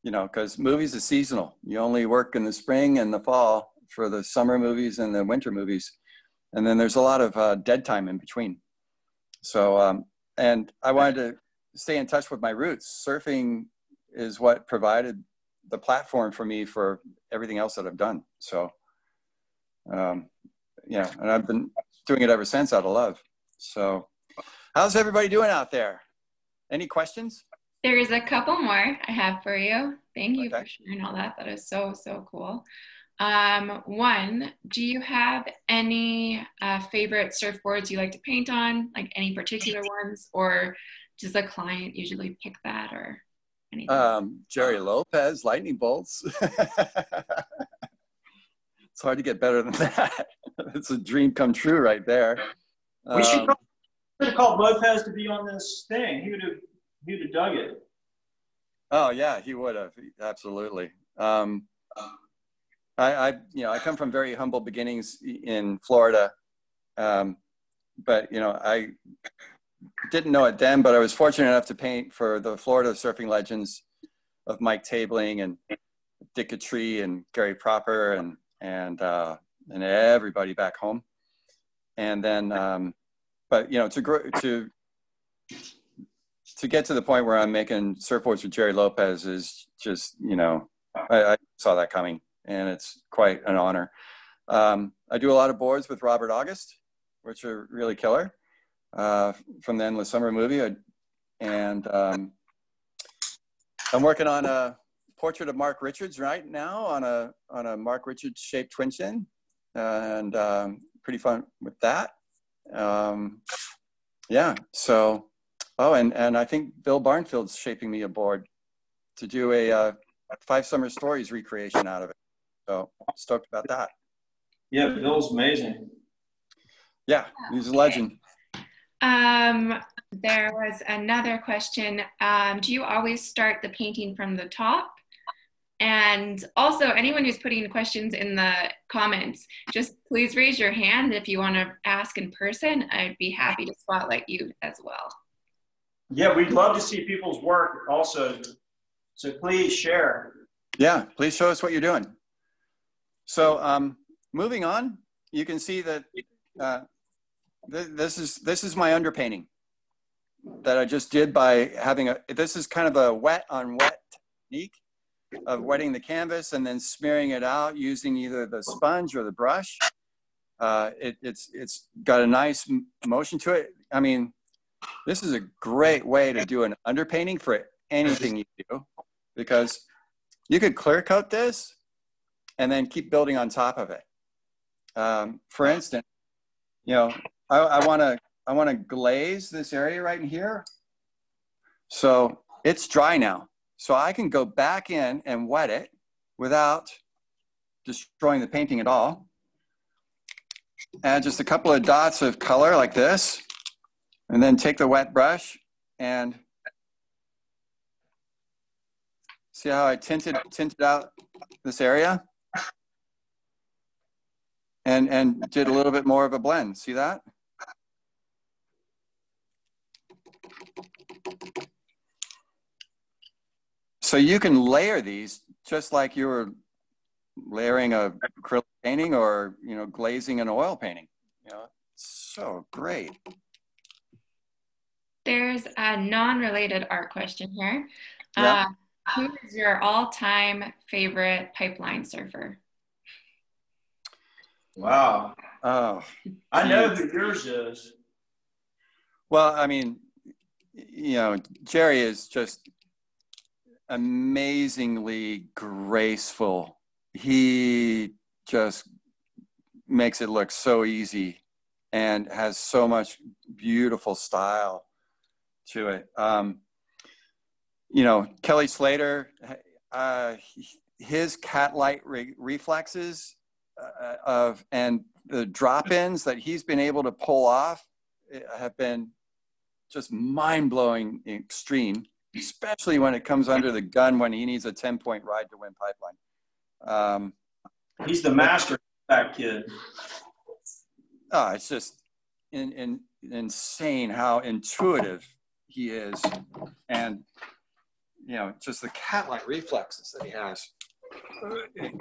because movies is seasonal. You only work in the spring and the fall for the summer movies and the winter movies. And then there's a lot of dead time in between. So, and I wanted to stay in touch with my roots. Surfing is what provided the platform for me for everything else that I've done. So, and I've been doing it ever since out of love. So How's everybody doing out there? Any questions? There's a couple more I have for you. Thank you Okay. for sharing all that. That is so, so cool. One, do you have any favorite surfboards you like to paint on, like any particular ones, or does the client usually pick that or anything? Jerry Lopez, lightning bolts. It's hard to get better than that. It's a dream come true right there. We should have called Lopez to be on this thing. He would have dug it. Oh yeah, he would have, absolutely. I come from very humble beginnings in Florida, but I didn't know it then, but I was fortunate enough to paint for the Florida surfing legends of Mike Tabling and Dick Catree and Gary Proper and everybody back home. And then, but to get to the point where I'm making surfboards with Jerry Lopez is just, I saw that coming, and it's quite an honor. I do a lot of boards with Robert August, which are really killer, from the Endless Summer movie. And I'm working on a portrait of Mark Richards right now on a Mark Richards shaped twin chin, and pretty fun with that. Yeah, so, and I think Bill Barnfield's shaping me a board to do a 5 Summer Stories recreation out of it. So stoked about that. Yeah, Bill's amazing. Yeah, he's a legend. There was another question. Do you always start the painting from the top? And also, anyone who's putting questions in the comments, just please raise your hand if you want to ask in person. I'd be happy to spotlight you as well. Yeah, we'd love to see people's work also. So please share. Yeah, please show us what you're doing. So moving on, you can see that this is my underpainting that I just did by having this is kind of a wet on wet technique of wetting the canvas and then smearing it out using either the sponge or the brush. It's got a nice motion to it. I mean, this is a great way to do an underpainting for anything you do, because you could clear coat this and then keep building on top of it. For instance, I want to glaze this area right in here. So it's dry now. So I can go back in and wet it without destroying the painting at all. Add just a couple of dots of color like this, and then take the wet brush and see how I tinted out this area and did a little bit more of a blend. See that? So you can layer these just like you were layering a acrylic painting or, glazing an oil painting. So great. There's a non-related art question here. Yeah. Who is your all-time favorite pipeline surfer? Wow. Oh, I know who yours is. well, I mean, Jerry is just amazingly graceful. He just makes it look so easy and has so much beautiful style to it. Kelly Slater, his cat-like reflexes and the drop-ins that he's been able to pull off have been just mind-blowing extreme, especially when it comes under the gun when he needs a 10-point ride to win pipeline. He's the master of that kid. Oh, it's just insane how intuitive he is, and just the cat-like reflexes that he has,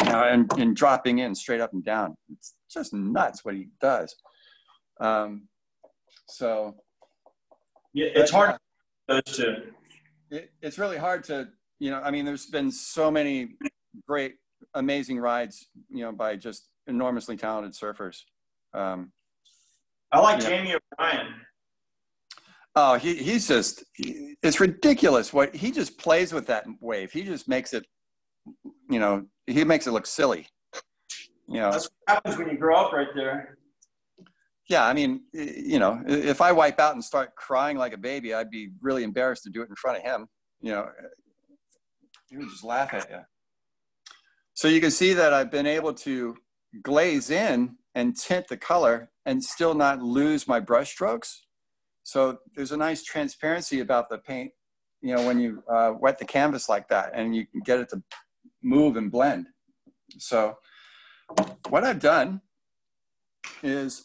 and dropping in straight up and down. It's just nuts what he does. So yeah, it's hard. Those two. It's really hard to, there's been so many great, amazing rides, by just enormously talented surfers. I like Jamie O'Brien. Oh, it's ridiculous what he just plays with that wave. He just makes it, you know, he makes it look silly. You know, that's what happens when you grow up right there. Yeah, I mean, you know, if I wipe out and start crying like a baby, I'd be really embarrassed to do it in front of him. You know, he would just laugh at you. So you can see that I've been able to glaze in and tint the color and still not lose my brush strokes. So there's a nice transparency about the paint, you know, when you wet the canvas like that, and you can get it to move and blend. So what I've done is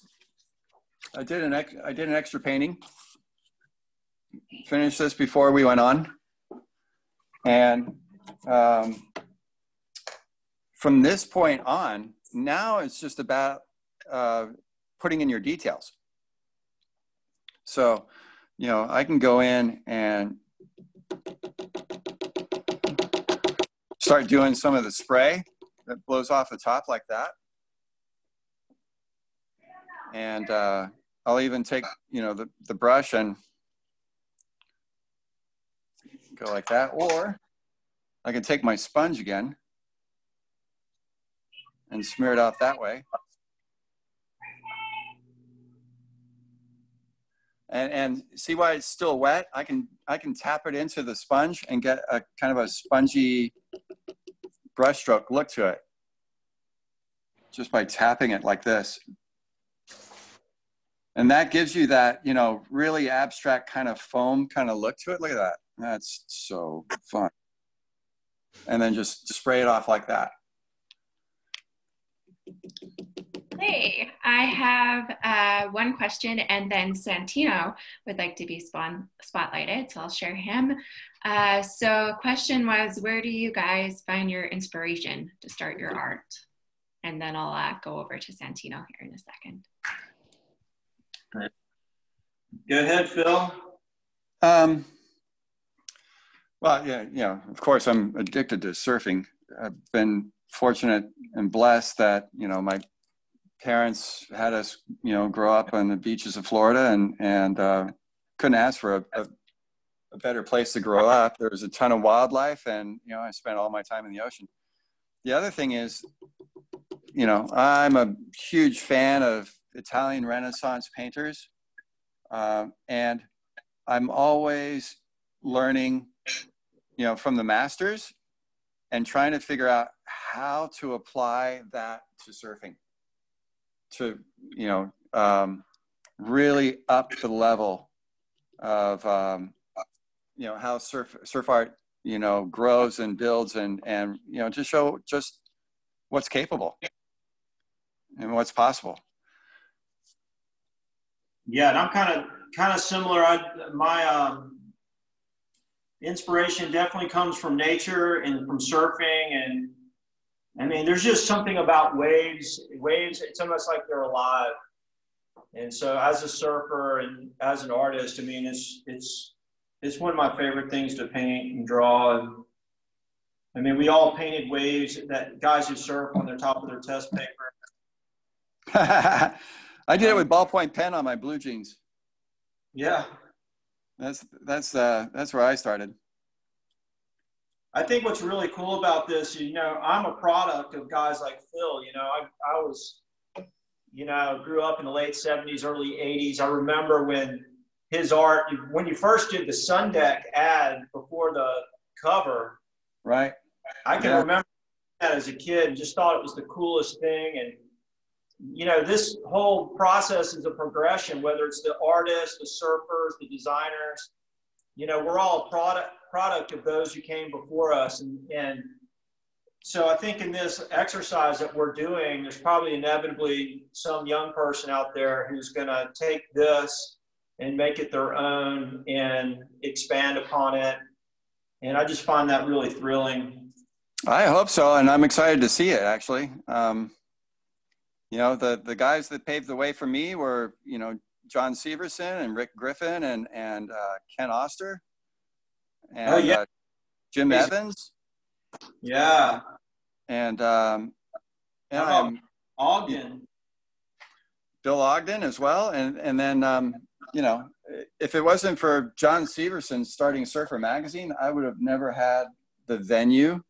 I did an extra painting, finished this before we went on. And from this point on, now it's just about putting in your details. So, you know, I can go in and start doing some of the spray that blows off the top like that. And I'll even take, you know, the brush and go like that. Or I can take my sponge again and smear it out that way. And see why it's still wet? I can tap it into the sponge and get a kind of a spongy brush stroke look to it, just by tapping it like this. And that gives you that, you know, really abstract kind of foam kind of look to it. Look at that. That's so fun. And then just spray it off like that. Hey, I have one question, and then Santino would like to be spotlighted, so I'll share him. So question was, where do you guys find your inspiration to start your art? And then I'll go over to Santino here in a second. Go ahead, Phil. Well, yeah, you know, of course, I'm addicted to surfing. I've been fortunate and blessed that, you know, my parents had us, you know, grow up on the beaches of Florida, and couldn't ask for a better place to grow up. There was a ton of wildlife, and, you know, I spent all my time in the ocean. The other thing is, you know, I'm a huge fan of Italian Renaissance painters, and I'm always learning, you know, from the masters and trying to figure out how to apply that to surfing, to, you know, really up the level of, you know, how surf art, you know, grows and builds, and, you know, to show just what's capable and what's possible. Yeah, and I'm kind of similar. My inspiration definitely comes from nature and from surfing, and I mean, there's just something about waves. Waves, it's almost like they're alive. And so, as a surfer and as an artist, I mean, it's one of my favorite things to paint and draw. And I mean, we all painted waves that guys who surf on the top of their test paper. I did it with ballpoint pen on my blue jeans. Yeah, that's where I started. I think what's really cool about this, you know, I'm a product of guys like Phil. You know, I was, you know, grew up in the late 70s, early 80s. I remember when his art, when you first did the Sun Deck ad before the cover. Right. I can remember that as a kid and just thought it was the coolest thing. And, you know, this whole process is a progression, whether it's the artists, the surfers, the designers. You know, we're all a product of those who came before us. And so I think in this exercise that we're doing, there's probably inevitably some young person out there who's going to take this and make it their own and expand upon it. And I just find that really thrilling. I hope so. And I'm excited to see it, actually. You know, the guys that paved the way for me were, you know, John Severson and Rick Griffin and Ken Oster and Jim Evans. Yeah. And Ogden. Bill Ogden as well. And then, you know, if it wasn't for John Severson starting Surfer Magazine, I would have never had the venue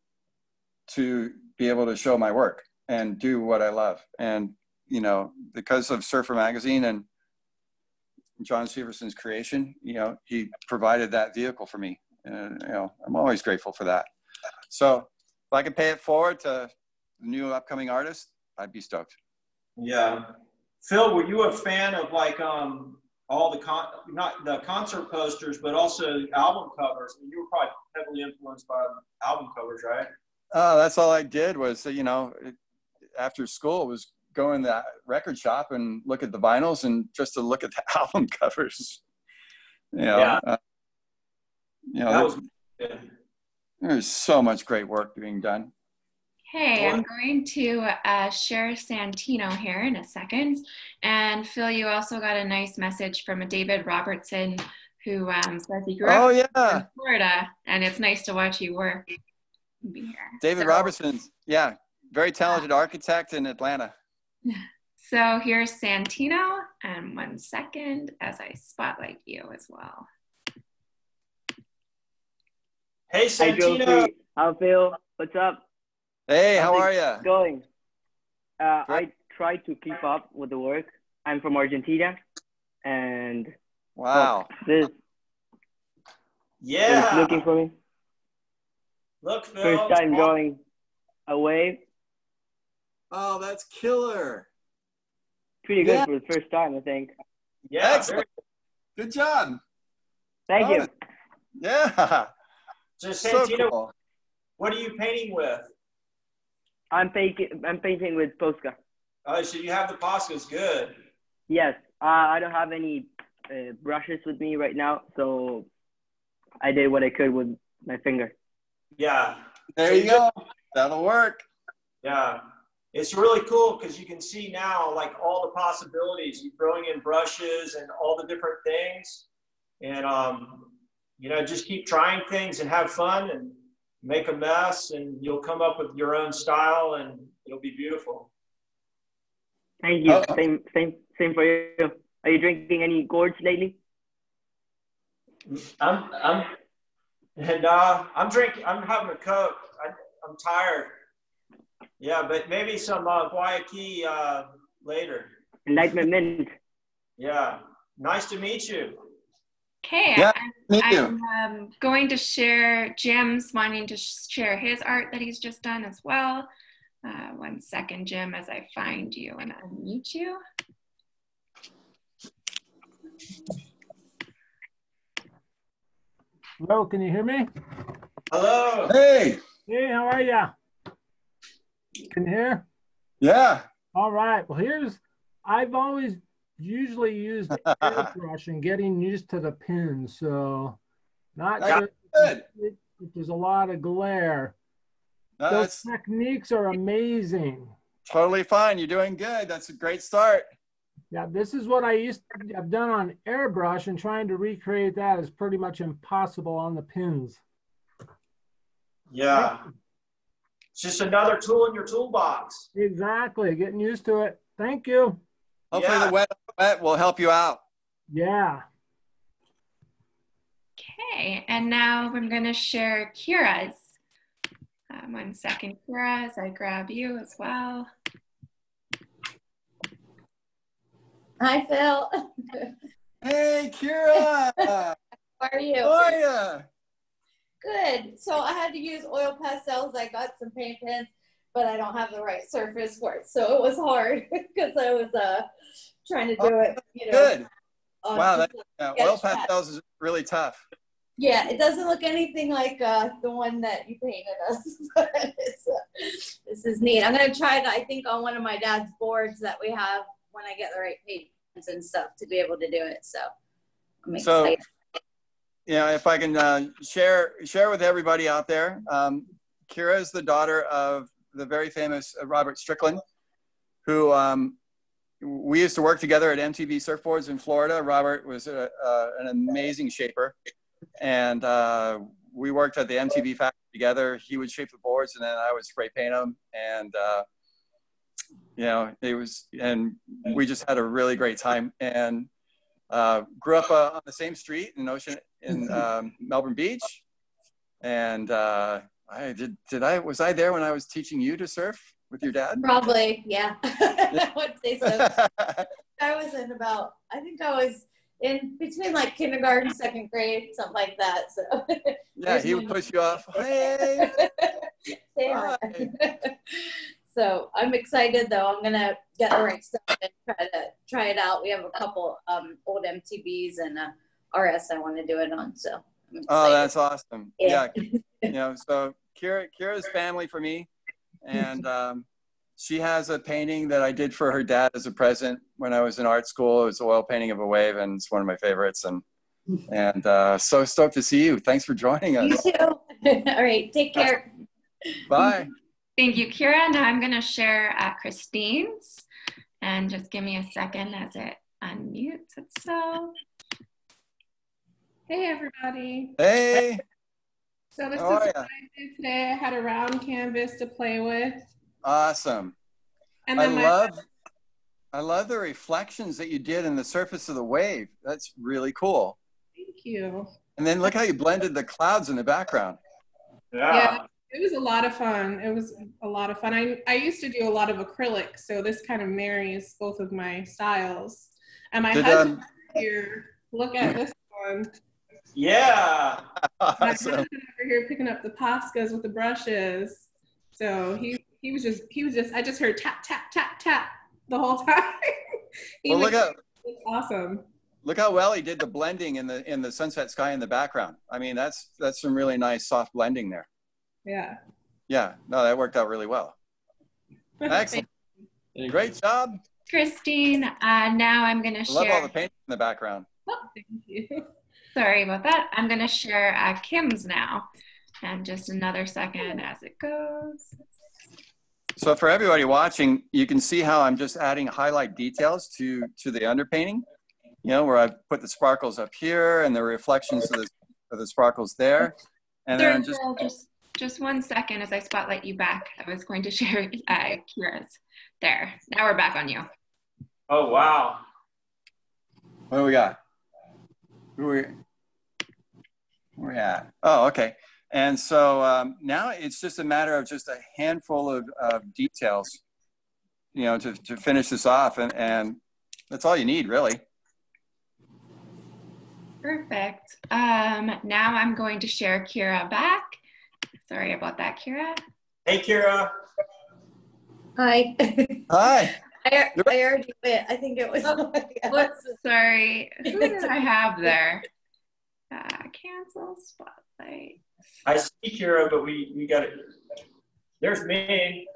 to be able to show my work and do what I love. And, you know, because of Surfer Magazine and John Severson's creation, you know, he provided that vehicle for me. And, you know, I'm always grateful for that. So if I could pay it forward to the new upcoming artist, I'd be stoked. Yeah. Phil, were you a fan of like all the not the concert posters, but also album covers? I mean, you were probably heavily influenced by album covers, right? That's all I did was, you know, after school was go in the record shop and look at the vinyls and just to look at the album covers. You know, Yeah. You know, there's so much great work being done. Hey, I'm going to share Santino here in a second. And Phil, you also got a nice message from a David Robertson who says he grew up in Florida, and it's nice to watch you work. Be here. David Robertson, yeah, very talented architect in Atlanta. So here's Santino, and 1 second as I spotlight you as well. Hey, Santino. Hi, Phil. What's up? Hey, how are you? Going. I try to keep up with the work. I'm from Argentina, and wow, this is looking for me. Look, Phil. First time going away. Oh, that's killer. Pretty good for the first time, I think. Yeah, excellent. Good job. Thank you. Yeah. So Santino, cool. What are you painting with? I'm painting with Posca. Oh, so you have the Posca's, good. Yes. I don't have any brushes with me right now, so I did what I could with my finger. Yeah. There you go. That'll work. Yeah. It's really cool because you can see now like all the possibilities. You're throwing in brushes and all the different things. And, you know, just keep trying things and have fun and make a mess, and you'll come up with your own style and it'll be beautiful. Thank you. Same for you. Are you drinking any gourds lately? I'm having a Coke. I'm tired. Yeah, but maybe some Guayaquil later. Enlightenment Mint. Yeah. Nice to meet you. Okay, yeah, I'm going to share Jim's wanting to share his art that he's just done as well. 1 second, Jim, as I find you and unmute you. Hello, can you hear me? Hello. Hey. Hey, how are ya? Can you hear? Yeah. All right. Well, I've always usually used the airbrush and getting used to the pins, so not good. There's a lot of glare. Those techniques are amazing. Totally fine. You're doing good. That's a great start. Yeah, this is what I've done on airbrush, and trying to recreate that is pretty much impossible on the pins. Yeah. It's just another tool in your toolbox. Exactly. Getting used to it. Thank you. Hopefully the wet will help you out. Yeah. Okay, and now I'm going to share Kyra's. 1 second, Kyra, as I grab you as well. Hi, Phil. Hey, Kyra. How are you? How are you? Good. So I had to use oil pastels. I got some paint pens, but I don't have the right surface for it. So it was hard because I was trying to do it, you know. Good. Wow, oil pastels is really tough. Yeah, it doesn't look anything like the one that you painted us. But this is neat. I'm going to try it, I think, on one of my dad's boards that we have when I get the right paints and stuff to be able to do it. So I'm excited. You know, if I can share with everybody out there, Kyra is the daughter of the very famous Robert Strickland, who we used to work together at MTV Surfboards in Florida. Robert was an amazing shaper, and we worked at the MTV factory together. He would shape the boards, and then I would spray paint them, and you know, and we just had a really great time. And Grew up on the same street in Melbourne Beach. And was I there when I was teaching you to surf with your dad? Probably, yeah. I would say so. I think I was in between like kindergarten, second grade, something like that. So yeah, he would push you off. Hey, say hi. So I'm excited though. I'm gonna get the right stuff and try it out. We have a couple old MTBs and RS I want to do it on. So I'm excited. Oh, that's awesome. Yeah. So Kyra's family for me, and she has a painting that I did for her dad as a present when I was in art school. It was an oil painting of a wave, and it's one of my favorites. And so stoked to see you. Thanks for joining us. You too. All right, take care. Bye. Thank you, Kyra. Now I'm going to share Christine's, and just give me a second as it unmutes itself. Hey, everybody. Hey. So this is what I did today. I had a round canvas to play with. Awesome. And I then love the reflections that you did in the surface of the wave. That's really cool. Thank you. And then look how you blended the clouds in the background. Yeah, it was a lot of fun. It was a lot of fun. I used to do a lot of acrylic, so this kind of marries both of my styles. And my husband here, look at this one. Yeah. Awesome. My husband over here picking up the Poscas with the brushes. So he was just, I just heard tap, tap, tap, tap the whole time. Well, it's awesome. Look how well he did the blending in the sunset sky in the background. I mean, that's some really nice soft blending there. Yeah. Yeah, no, that worked out really well. Excellent. Great job. Christine, now I'm going to share. I love all the painting in the background. Oh, thank you. Sorry about that. I'm going to share Kim's now. And just another second as it goes. So for everybody watching, you can see how I'm just adding highlight details to the underpainting. You know, where I put the sparkles up here and the reflections of the sparkles there. And then just 1 second as I spotlight you back. I was going to share Kyra's. There. Now we're back on you. Oh, wow. What do we got? Where we at? Oh, okay. And so now it's just a matter of just a handful of details, you know, to finish this off. And that's all you need, really. Perfect. Now I'm going to share Kyra back. Sorry about that, Kyra. Hey, Kyra. Hi. Hi. I already went. I think it was. Sorry. Who did I have there? Cancel spotlight. I see Kyra, but we got it. There's me.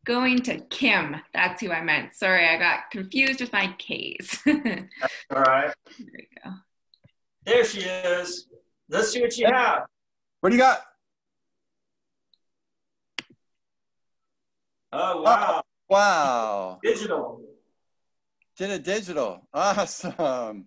Going to Kim. That's who I meant. Sorry, I got confused with my K's. That's all right. There we go. There she is. Let's see what you have. What do you got? Oh, wow. Wow. Digital. Did it digital. Awesome.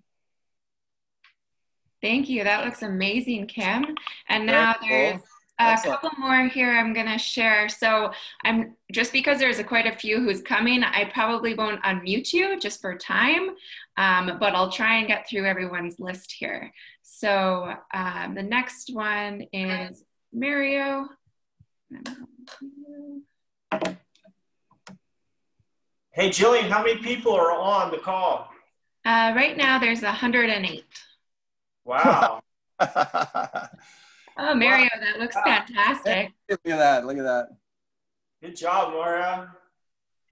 Thank you. That looks amazing, Kim. And now there's a couple more here I'm going to share. So I'm just because there's quite a few who's coming, I probably won't unmute you just for time, but I'll try and get through everyone's list here. So the next one is Mario. Hey, Jillian, how many people are on the call? Right now there's 108. Wow. Oh, Mario, that looks fantastic. Look at that. Look at that. Good job, Laura.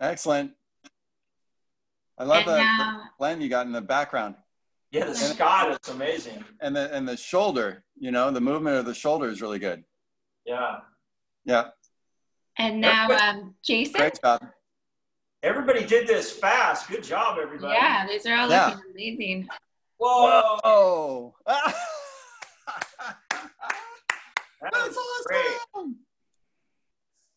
Excellent. I love the blend you got in the background. Yeah, the sky looks amazing. And the shoulder, you know, the movement of the shoulder is really good. Yeah. Yeah. And now, Jason. Great job. Everybody did this fast. Good job, everybody. Yeah, these are all looking amazing. Whoa. That's awesome. Great.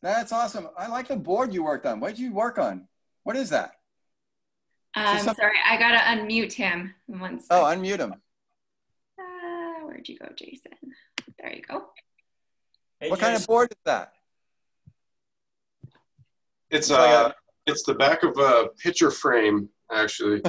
That's awesome. I like the board you worked on. What did you work on? What is that? Sorry, I gotta unmute him. One second. Oh, unmute him. Where'd you go, Jason? There you go. Hey, what kind of board is that? It's the back of a picture frame, actually.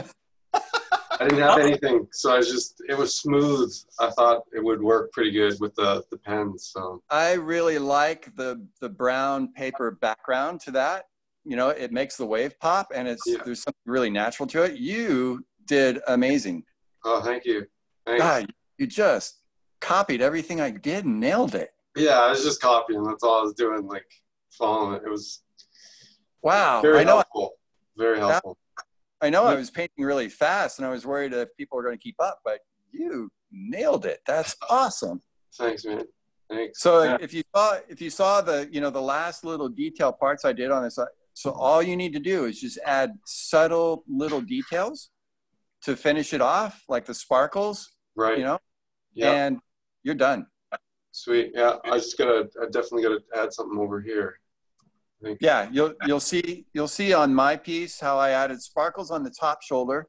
I didn't have anything, so it was smooth. I thought it would work pretty good with the pens. So I really like the brown paper background to that. You know, it makes the wave pop, and there's something really natural to it. You did amazing. Oh, thank you. Thanks. God, you just copied everything I did and nailed it. Yeah, I was just copying. That's all I was doing, like following it. It was very helpful. Very helpful. I know I was painting really fast, and I was worried if people were going to keep up, but you nailed it. That's awesome. Thanks, man. Thanks. So if you saw the the last little detail parts I did on this, so all you need to do is just add subtle little details to finish it off, like the sparkles, right? And you're done. Sweet. Yeah, I definitely gotta add something over here. Yeah, you'll see on my piece how I added sparkles on the top shoulder,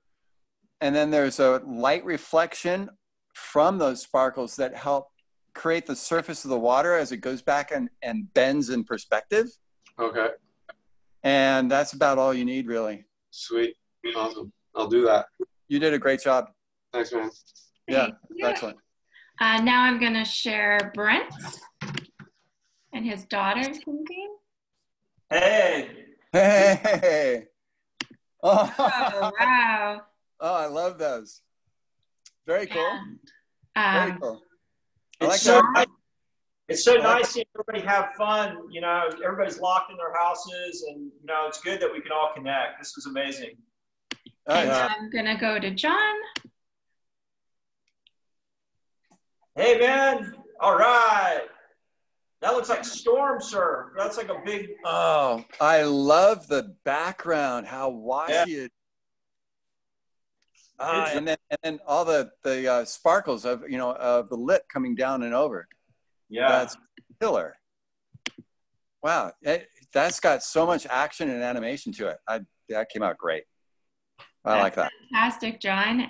and then there's a light reflection from those sparkles that help create the surface of the water as it goes back and bends in perspective. Okay. And that's about all you need, really. Sweet. Awesome. I'll do that. You did a great job. Thanks, man. Yeah, excellent. Now I'm going to share Brent and his daughter's painting. Hey. Oh, wow. Oh, I love those. Very cool. Very cool. It's so nice seeing everybody have fun. You know, everybody's locked in their houses, and it's good that we can all connect. This was amazing. I'm gonna go to John. Hey, man. All right. That looks like storm surf. That's like a big. Oh, I love the background. How washy it. And then all the sparkles of of the lip coming down and over. Yeah, that's killer. Wow, that's got so much action and animation to it. That came out great. I like that. Fantastic, John.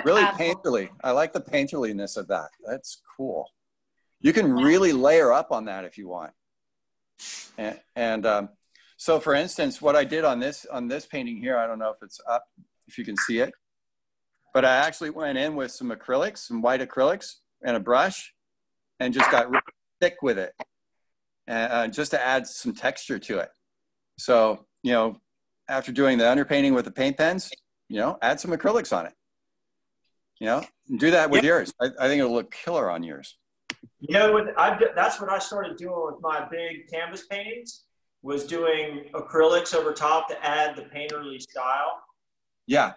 Really painterly. I like the painterliness of that. That's cool. You can really layer up on that if you want. And so, for instance, what I did on this painting here, I don't know if it's up, if you can see it, but I actually went in with some acrylics, some white acrylics, and a brush, and just got really thick with it, just to add some texture to it. So, after doing the underpainting with the paint pens, add some acrylics on it. Do that with yours. I think it'll look killer on yours. That's what I started doing with my big canvas paintings, was doing acrylics over top to add the painterly style. Yeah.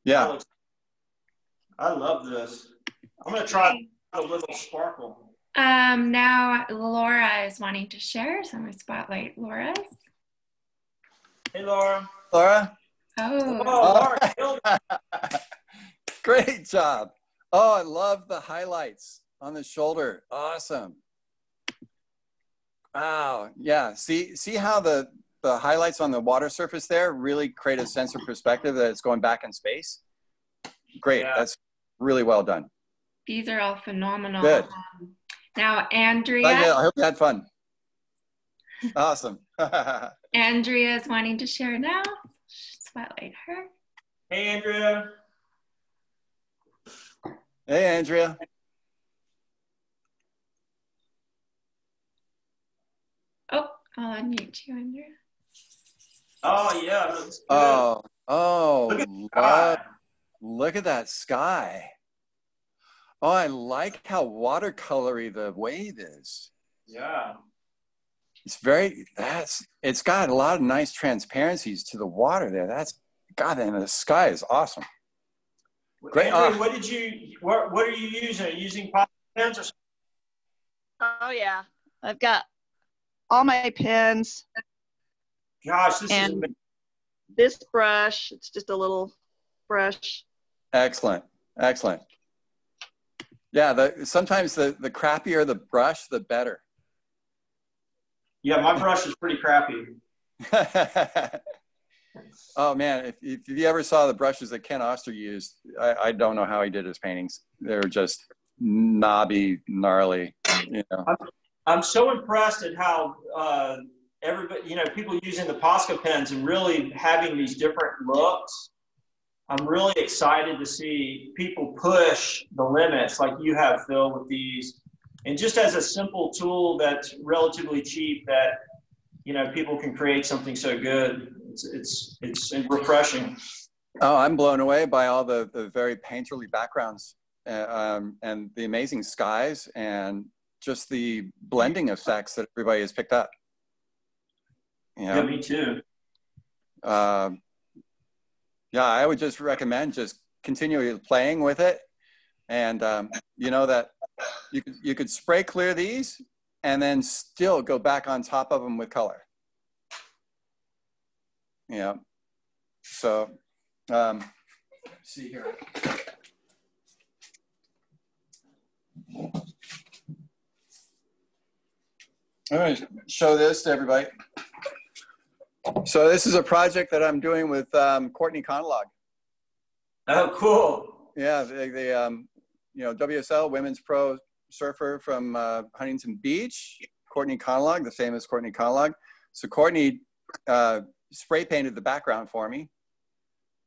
Yeah. I love this. I'm going to try a little sparkle. Now Laura is wanting to share, so I'm going to spotlight Laura's. Hey, Laura. Laura? Oh. Laura. Great job. Oh, I love the highlights on the shoulder. Awesome. Wow. Yeah. See how the highlights on the water surface there really create a sense of perspective that it's going back in space. Great. Yeah. That's really well done. These are all phenomenal. Good. Now, Andrea. I hope you had fun. Awesome. Andrea is wanting to share now. Spotlight her. Hey, Andrea. Hey, Andrea. Oh, I'll unmute you, Andrea. Oh, yeah. Look at that sky. Oh, I like how watercolory the wave is. Yeah. It's got a lot of nice transparencies to the water there. And the sky is awesome. Great. Andrea, what are you using? Are you using pop pens or something? Oh yeah. I've got all my pens. Gosh, this is amazing. This brush, it's just a little brush. Excellent. Excellent. Yeah, sometimes the crappier the brush, the better. Yeah, my brush is pretty crappy. Oh man, if you ever saw the brushes that Ken Oster used, I don't know how he did his paintings. They're just knobby, gnarly. I'm so impressed at how everybody, people using the Posca pens and really having these different looks. I'm really excited to see people push the limits like you have, Phil, with these. And just as a simple tool that's relatively cheap that, you know, people can create something so good. It's refreshing. Oh, I'm blown away by all the very painterly backgrounds and the amazing skies and just the blending effects that everybody has picked up. You know? Yeah, me too. Yeah, I would just recommend just continually playing with it. And you know that you could spray clear these and then still go back on top of them with color. Yeah. So, let's see here. All right, show this to everybody. So this is a project that I'm doing with Courtney Conalog. Oh, cool. Yeah, you know, WSL, women's pro surfer from Huntington Beach, Courtney Conalog, the famous Courtney Conalog. So Courtney spray painted the background for me.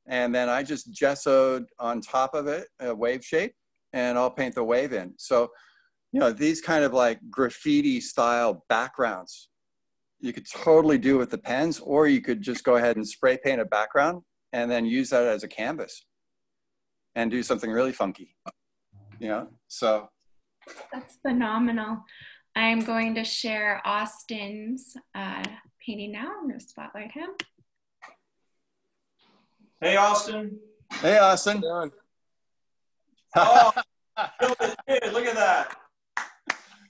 And then I just gessoed on top of it a wave shape, and I'll paint the wave in. So, you know, these kind of like graffiti style backgrounds, you could totally do with the pens, or you could just go ahead and spray paint a background and then use that as a canvas and do something really funky, you know, so. That's phenomenal. I'm going to share Austin's painting now. I'm going to spotlight him. Hey, Austin. Hey, Austin. Oh, look at that.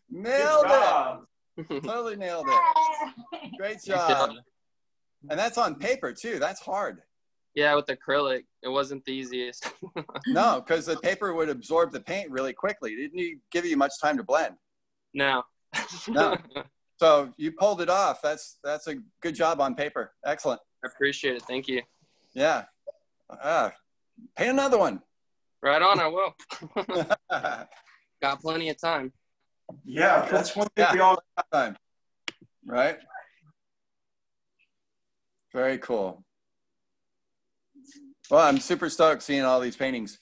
Nailed it. Totally nailed it. Great job. And that's on paper too. That's hard. Yeah, with acrylic, it wasn't the easiest. No, because the paper would absorb the paint really quickly. It didn't give you much time to blend. No. No. So you pulled it off. That's a good job on paper. Excellent. I appreciate it. Thank you. Yeah. Paint another one. Right on, I will. Got plenty of time. Yeah, that's one thing we all have time. Right? Very cool. Well, I'm super stoked seeing all these paintings.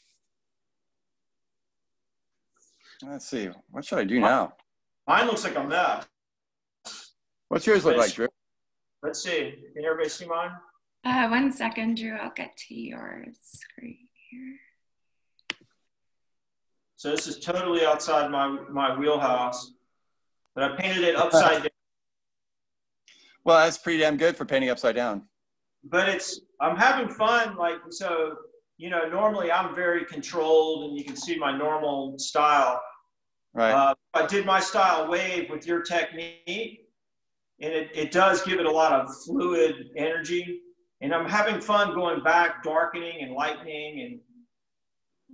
Let's see. What should I do now? Mine looks like a mess. What's yours look like, Drew? Let's see. Can everybody see mine? 1 second, Drew. I'll get to your screen here. So this is totally outside my wheelhouse, but I painted it upside down. Well, that's pretty damn good for painting upside down. But I'm having fun. Like, so, you know, normally I'm very controlled and you can see my normal style. Right. I did my style wave with your technique, and it does give it a lot of fluid energy. And I'm having fun going back, darkening and lightening, and,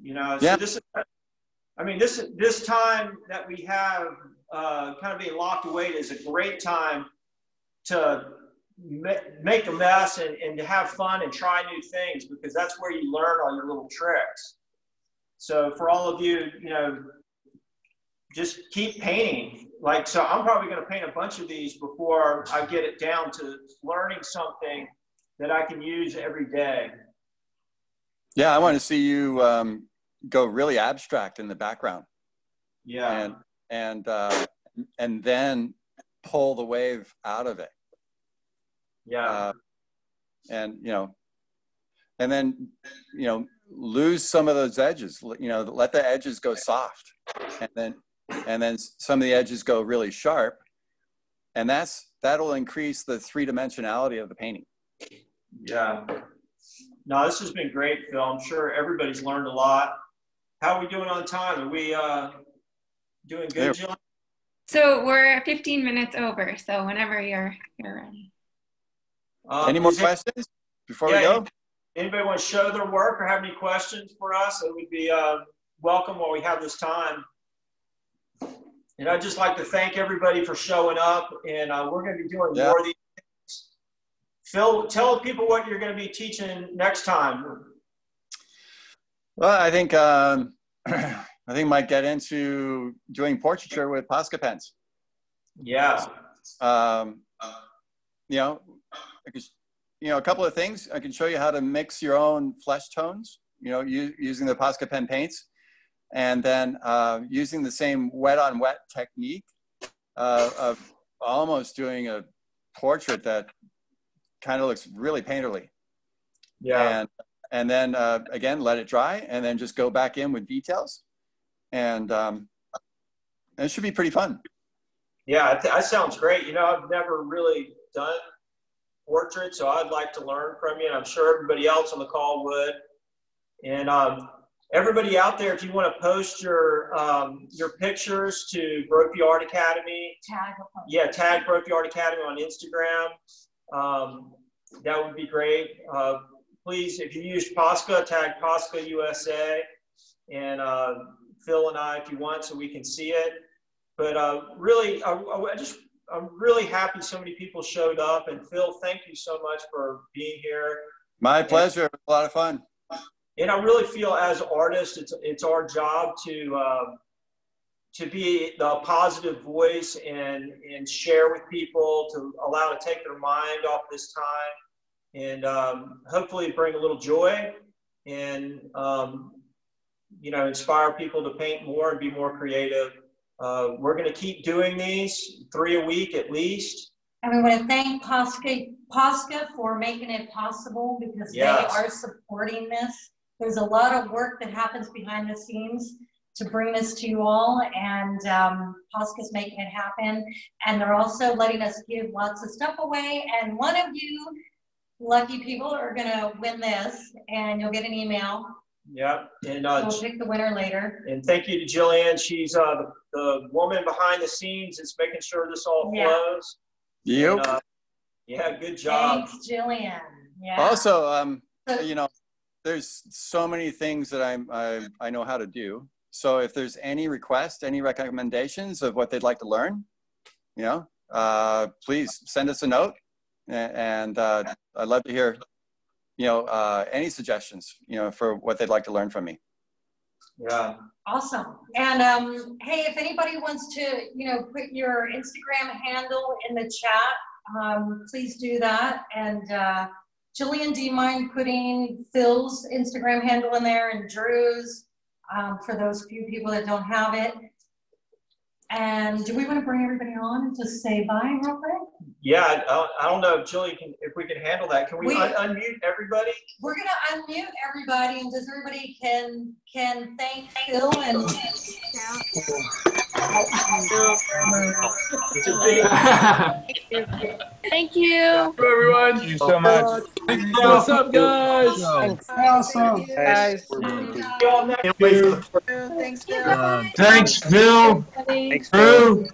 you know, so this is, I mean, this time that we have kind of being locked away is a great time to make a mess and to have fun and try new things, because that's where you learn all your little tricks. So for all of you, you know, just keep painting. Like, so I'm probably going to paint a bunch of these before I get it down to learning something that I can use every day. Yeah, I want to see you go really abstract in the background. Yeah. And then pull the wave out of it. Yeah. And, you know, and then, you know, lose some of those edges, you know, let the edges go soft, and then some of the edges go really sharp, and that'll increase the three-dimensionality of the painting. Yeah. No, this has been great, Phil. I'm sure everybody's learned a lot. How are we doing on time? Are we doing good, Jill? So we're 15 minutes over, so whenever you're ready. Any more questions before we go? Anybody want to show their work or have any questions for us? It would be welcome while we have this time. And I'd just like to thank everybody for showing up, and we're going to be doing more of these things. Phil, tell people what you're going to be teaching next time. Well, I think might get into doing portraiture with Posca pens. Yeah. You know, because a couple of things. I can show you how to mix your own flesh tones, using the Posca pen paints, and then using the same wet on wet technique of almost doing a portrait that kind of looks really painterly. Yeah. And then again, let it dry, and then just go back in with details, and it should be pretty fun. Yeah, that sounds great. I've never really done portraits, so I'd like to learn from you, and I'm sure everybody else on the call would. And everybody out there, if you want to post your pictures to Brophy Art Academy, tag Brophy Art Academy on Instagram. That would be great. Please, if you use Posca, tag Posca USA, and Phil and I, if you want, so we can see it. But really, I'm really happy so many people showed up. And Phil, thank you so much for being here. My pleasure. It was a lot of fun. And I really feel as artists, it's our job to be the positive voice and share with people, to allow to take their mind off this time, and hopefully bring a little joy and inspire people to paint more and be more creative. We're going to keep doing these 3 a week at least. And we want to thank Posca for making it possible, because they are supporting this. There's a lot of work that happens behind the scenes to bring this to you all, and Posca's making it happen. And they're also letting us give lots of stuff away. And one of you lucky people are going to win this, and you'll get an email. Yep. And we'll pick the winner later. And thank you to Jillian. She's the woman behind the scenes. It's making sure this all flows. Yep. And, yeah, good job. Thanks, Jillian. Yeah. Also, there's so many things that I know how to do. So if there's any requests, any recommendations of what they'd like to learn, please send us a note, and I'd love to hear, any suggestions, for what they'd like to learn from me. Yeah. Awesome. And hey, if anybody wants to, put your Instagram handle in the chat, please do that. And Jillian, do you mind putting Phil's Instagram handle in there, and Drew's, for those few people that don't have it? And do we want to bring everybody on and just say bye real quick? Yeah, I don't know if Jillian if we can handle that. Can we unmute everybody? We're going to unmute everybody, and does everybody can thank Phil and Thank you. Everyone. Thank you so much. What's up, guys? Thanks. Awesome. Guys. Thanks, Phil. Thanks, Phil. Thanks, Drew.